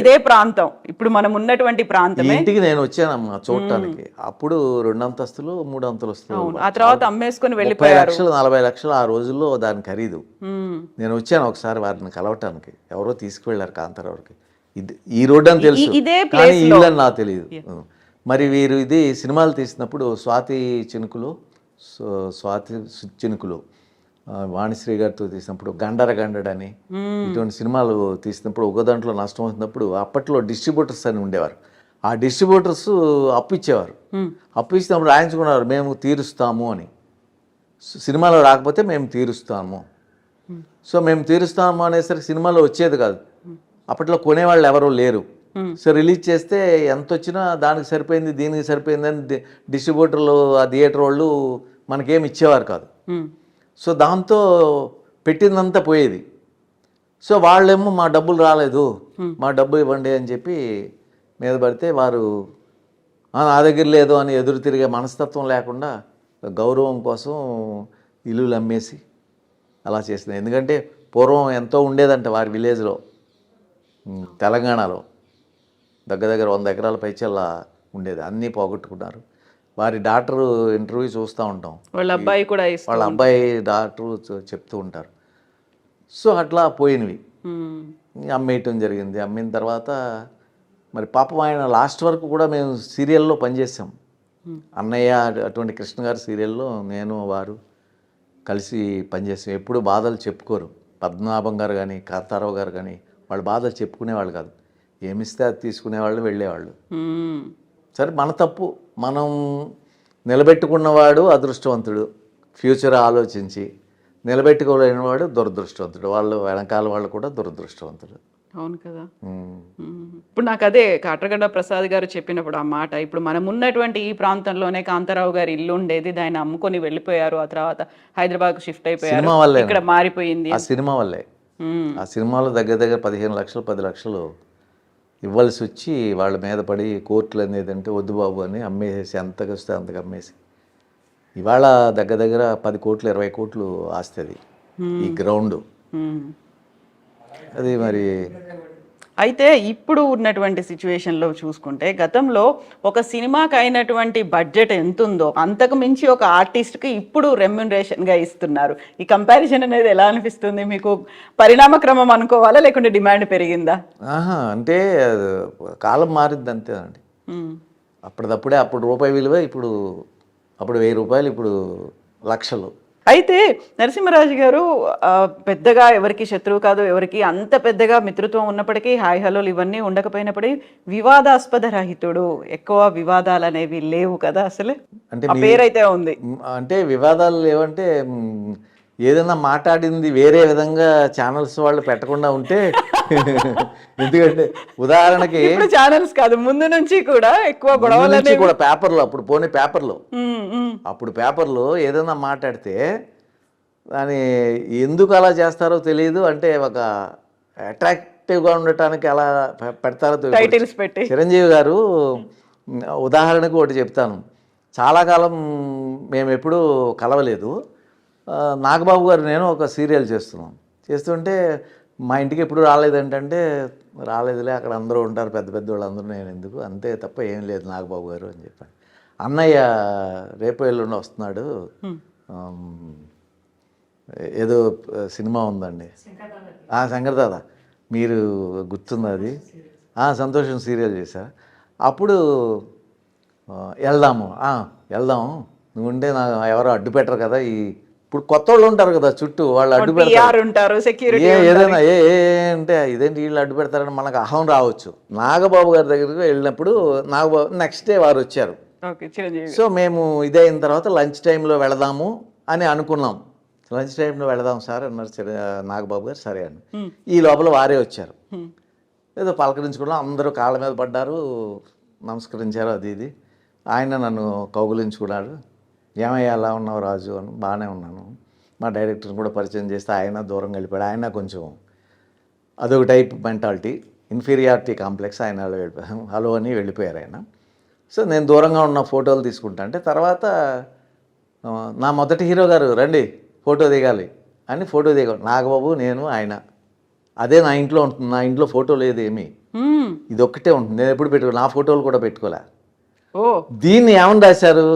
ఇదే ప్రాంతం ఇప్పుడు మనం ఉన్నటువంటి ప్రాంతం. ఇంటికి నేను వచ్చానమ్మా చూడటానికి. అప్పుడు 2 అంతస్తులు 3 అంతస్తులు, ఆ తర్వాత అమ్మేసుకొని వెళ్ళిపోయారు. 30 లక్షలు 40 లక్షలు ఆ రోజుల్లో దాని ఖరీదు. నేను వచ్చాను ఒకసారి వారిని కలవటానికి, ఎవరో తీసుకువెళ్ళారు కాంతారావుకి. ఈ రోడ్డు అని తెలుసు కానీ ఇల్లు అని నాకు తెలియదు. మరి వీరు ఇది సినిమాలు తీసినప్పుడు స్వాతి చినుకులు వాణిశ్రీ గారితో తీసినప్పుడు గండడని ఇటువంటి సినిమాలు తీసినప్పుడు ఒక దాంట్లో నష్టం వచ్చినప్పుడు అప్పట్లో డిస్ట్రిబ్యూటర్స్ అని ఉండేవారు. ఆ డిస్ట్రిబ్యూటర్స్ అప్పు ఇచ్చేవారు. అప్పు ఇచ్చినప్పుడు రాయించుకున్నారు మేము తీరుస్తాము అని. సినిమాలో రాకపోతే మేము తీరుస్తాము. సో మేము తీరుస్తాము అనేసరికి సినిమాలో వచ్చేది కాదు. అప్పట్లో కొనేవాళ్ళు ఎవరూ లేరు. సో రిలీజ్ చేస్తే ఎంత వచ్చినా దానికి సరిపోయింది దీనికి సరిపోయిందని డిస్ట్రిబ్యూటర్లు ఆ థియేటర్ వాళ్ళు మనకేమి ఇచ్చేవారు కాదు. సో దాంతో పెట్టిందంతా పోయేది. సో వాళ్ళేమో మా డబ్బులు రాలేదు, మా డబ్బు ఇవ్వండి అని చెప్పి మీద పడితే వారు నా దగ్గర లేదు అని ఎదురు తిరిగే మనస్తత్వం లేకుండా గౌరవం కోసం ఇల్లులు అమ్మేసి అలా చేసింది. ఎందుకంటే పూర్వం ఎంతో ఉండేదంట వారి విలేజ్లో, తెలంగాణలో దగ్గర 100 ఎకరాల పైచల్లా ఉండేది. అన్నీ పోగొట్టుకున్నారు. వారి డాక్టర్ ఇంటర్వ్యూ చూస్తూ ఉంటాం, వాళ్ళ అబ్బాయి డాక్టర్ చెప్తూ ఉంటారు. సో అట్లా పోయినవి అమ్మేయటం జరిగింది. అమ్మిన తర్వాత మరి పాపం ఆయన లాస్ట్ వరకు కూడా మేము సీరియల్లో పనిచేసాం. అన్నయ్య అటువంటి కృష్ణ గారి సీరియల్లో నేను వారు కలిసి పనిచేసాం. ఎప్పుడు బాధలు చెప్పుకోరు. పద్మనాభం గారు కానీ కాంతారావు గారు కానీ వాళ్ళ బాధలు చెప్పుకునేవాళ్ళు కాదు. ఏమిస్తే అది తీసుకునేవాళ్ళు, వెళ్ళేవాళ్ళు. సరే మన తప్పు, మనం నిలబెట్టుకున్నవాడు అదృష్టవంతుడు, ఫ్యూచర్ ఆలోచించి నిలబెట్టుకోలేనివాడు దురదృష్టవంతుడు. వాళ్ళు వెనకాల వాళ్ళు కూడా దురదృష్టవంతుడు. అవును కదా. ఇప్పుడు నాకు అదే కాట్రగడ్డ ప్రసాద్ గారు చెప్పినప్పుడు ఆ మాట, ఇప్పుడు మనం ఉన్నటువంటి ఈ ప్రాంతంలోనే కాంతారావు గారి ఇల్లు ఉండేది, దాన్ని అమ్ముకొని వెళ్ళిపోయారు. ఆ తర్వాత హైదరాబాద్ కు షిఫ్ట్ అయిపోయారు, ఇక్కడ మారిపోయింది ఆ సినిమా వల్లే. ఆ సినిమాలో దగ్గర 15 లక్షలు 10 లక్షలు ఇవ్వాల్సి వచ్చి వాళ్ళ మీద పడి కోర్టులు అనేది అంటే వద్దు బాబు అని అమ్మేసేసి ఎంతకు వస్తే అంతకు అమ్మేసి ఇవాళ దగ్గర 10 కోట్లు 20 కోట్లు ఆస్తి అది ఈ గ్రౌండ్. అది మరి అయితే ఇప్పుడు ఉన్నటువంటి సిచ్యువేషన్లో చూసుకుంటే గతంలో ఒక సినిమాకి అయినటువంటి బడ్జెట్ ఎంత ఉందో అంతకు మించి ఒక ఆర్టిస్ట్కి ఇప్పుడు రెమ్యునరేషన్గా ఇస్తున్నారు. ఈ కంపారిజన్ అనేది ఎలా అనిపిస్తుంది మీకు? పరిణామక్రమం అనుకోవాలా లేకుంటే డిమాండ్ పెరిగిందా? అంటే కాలం మారింది అంతే అండి. అప్పటిదప్పుడే అప్పుడు రూపాయి విలువ అప్పుడు 1000 రూపాయలు, ఇప్పుడు లక్షలు. అయితే నరసింహరాజు గారు పెద్దగా ఎవరికి శత్రువు కాదు, ఎవరికి అంత పెద్దగా మిత్రత్వం ఉన్నప్పటికీ హాయ్ హలోలు ఇవన్నీ ఉండకపోయినప్పటికీ వివాదాస్పద రహితుడు, ఎక్కువ వివాదాలు అనేవి లేవు కదా అసలు. అంటే పేరైతే ఉంది. అంటే వివాదాలు లేవంటే ఏదైనా మాట్లాడింది వేరే విధంగా ఛానల్స్ వాళ్ళు పెట్టకుండా ఉంటే ఎందుకంటే ఉదాహరణకి ఛానల్స్ కాదు ముందు నుంచి కూడా ఎక్కువ గొడవలు కూడా పేపర్లో అప్పుడు పేపర్లో ఏదైనా మాట్లాడితే దాని ఎందుకు అలా చేస్తారో తెలియదు. అంటే ఒక అట్రాక్టివ్గా ఉండటానికి అలా పెడతారో టైటిల్స్ పెట్టి. చిరంజీవి గారు ఉదాహరణకు ఒకటి చెప్తాను. చాలా కాలం మేము ఎప్పుడూ కలవలేదు. నాగబాబు గారు నేను ఒక సీరియల్ చేస్తుంటే మా ఇంటికి ఎప్పుడు రాలేదంటే రాలేదులే, అక్కడ అందరూ ఉంటారు పెద్ద వాళ్ళందరూ, నేను ఎందుకు, అంతే తప్ప ఏం లేదు నాగబాబు గారు అని చెప్పాను. అన్నయ్య రేపు ఎల్లుండి వస్తున్నాడు, ఏదో సినిమా ఉందండి, శంకర్దాదా, మీరు గుర్తుంది అది, సంతోషం సీరియల్ చేశా. అప్పుడు వెళ్దాం నువ్వు ఉంటే నా ఎవరో అడ్డు పెట్టరు కదా, ఇప్పుడు కొత్త వాళ్ళు ఉంటారు కదా చుట్టూ, వాళ్ళు అడ్డు PR పెడతారు. ఉంటారు, సెక్యూరిటీ ఏదైనా అంటే ఇదేంటి వీళ్ళు అడ్డు పెడతారని మనకు అహం రావచ్చు. నాగబాబు గారి దగ్గరికి వెళ్ళినప్పుడు నాగబాబు నెక్స్ట్ డే వారు వచ్చారు. ఓకే, చిరంజీవి. సో మేము ఇదే అయిన తర్వాత లంచ్ టైంలో వెళదాము అని అనుకున్నాం. లంచ్ టైంలో వెళదాం సార్ అన్నారు నాగబాబు గారు. సరే అండి. ఈ లోపల వారే వచ్చారు. ఏదో పలకరించుకున్నాం, అందరూ కాళ్ళ మీద పడ్డారు, నమస్కరించారు, అది ఇది. ఆయన నన్ను కౌగులించుకున్నాడు. ఏమయ్యా ఎలా ఉన్నావు రాజు అని. బాగానే ఉన్నాను. మా డైరెక్టర్ని కూడా పరిచయం చేస్తే ఆయన దూరం వెళ్ళిపోయాడు. ఆయన కొంచెం అదొక టైప్ మెంటాలిటీ, ఇన్ఫీరియారిటీ కాంప్లెక్స్, ఆయన వెళ్ళిపోయాను హలో అని వెళ్ళిపోయారు ఆయన. సో నేను దూరంగా ఉన్న ఫోటోలు తీసుకుంటా అంటే తర్వాత నా మొదటి హీరో గారు రండి ఫోటో దిగాలి అని ఫోటో దిగాను. నాగబాబు, నేను, ఆయన. అదే నా ఇంట్లో ఉంటుంది. నా ఇంట్లో ఫోటో లేదు ఏమీ, ఇది ఒక్కటే ఉంటుంది. నేను ఎప్పుడు పెట్టుకో, నా ఫోటోలు కూడా పెట్టుకోలే. దీన్ని ఏమని రాశారు,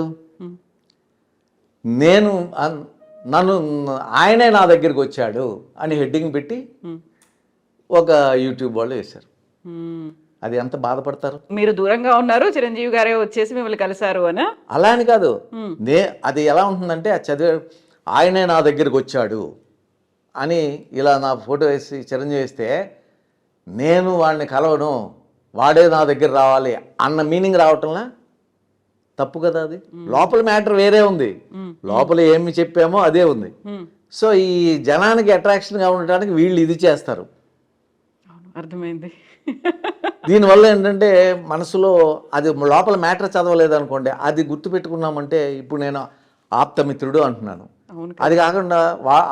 నేను నన్ను ఆయనే నా దగ్గరికి వచ్చాడు అని హెడ్డింగ్ పెట్టి ఒక యూట్యూబ్ వాళ్ళు వేశారు. అది ఎంత బాధపడతారు. మీరు దూరంగా ఉన్నారు, చిరంజీవి గారే వచ్చేసి మిమ్మల్ని కలిశారు అని. అలా అని కాదు, అది ఎలా ఉంటుందంటే ఆ చదివే ఆయనే నా దగ్గరికి వచ్చాడు అని ఇలా నా ఫోటో వేసి చిరంజీవి వేస్తే నేను వాడిని కలవను, వాడే నా దగ్గర రావాలి అన్న మీనింగ్ రావటంలా తప్పు కదా. అది లోపల మ్యాటర్ వేరే ఉంది, లోపల ఏమి చెప్పామో అదే ఉంది. సో ఈ జనానికి అట్రాక్షన్గా ఉండటానికి వీళ్ళు ఇది చేస్తారు. అర్థమైంది. దీనివల్ల ఏంటంటే మనసులో అది లోపల మ్యాటర్ చదవలేదు అనుకోండి, అది గుర్తుపెట్టుకున్నామంటే ఇప్పుడు నేను ఆప్తమిత్రుడు అంటున్నాను, అది కాకుండా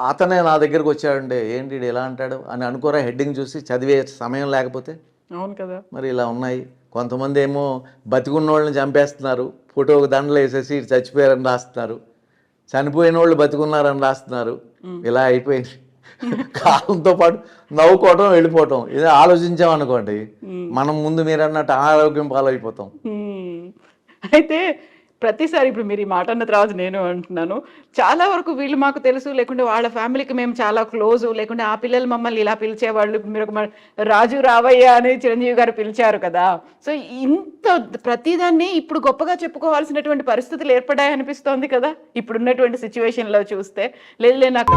అతనే నా దగ్గరకు వచ్చాడంటే ఏంటి ఎలా అంటాడు అని అనుకోరా హెడ్డింగ్ చూసి చదివే సమయం లేకపోతే. అవును కదా. మరి ఇలా ఉన్నాయి. కొంతమంది ఏమో బతికున్న వాళ్ళని చంపేస్తున్నారు, ఫోటోకి దండలు వేసేసి చచ్చిపోయారని రాస్తున్నారు, చనిపోయిన వాళ్ళు బతికున్నారని రాస్తున్నారు. ఇలా అయిపోయింది. కాలంతో పాటు నవ్వుకోవటం, వెళ్ళిపోవటం. ఇదే ఆలోచించామనుకోండి మనం ముందు మీరు అన్నట్టు అనారోగ్యం పాలైపోతాం. అయితే ప్రతిసారి ఇప్పుడు మీరు ఈ మాట అన్న తర్వాత నేను అంటున్నాను, చాలా వరకు వీళ్ళు మాకు తెలుసు, లేకుంటే వాళ్ళ ఫ్యామిలీకి మేము చాలా క్లోజ్, లేకుంటే ఆ పిల్లలు మమ్మల్ని ఇలా పిలిచేవాళ్ళు. ఇప్పుడు మీరు ఒక రాజు రావయ్య అని చిరంజీవి గారు పిలిచారు కదా. సో ఇంత ప్రతిదాన్ని ఇప్పుడు గొప్పగా చెప్పుకోవాల్సినటువంటి పరిస్థితులు ఏర్పడాయి అనిపిస్తోంది కదా ఇప్పుడున్నటువంటి సిచ్యువేషన్లో చూస్తే. లేదు నాకు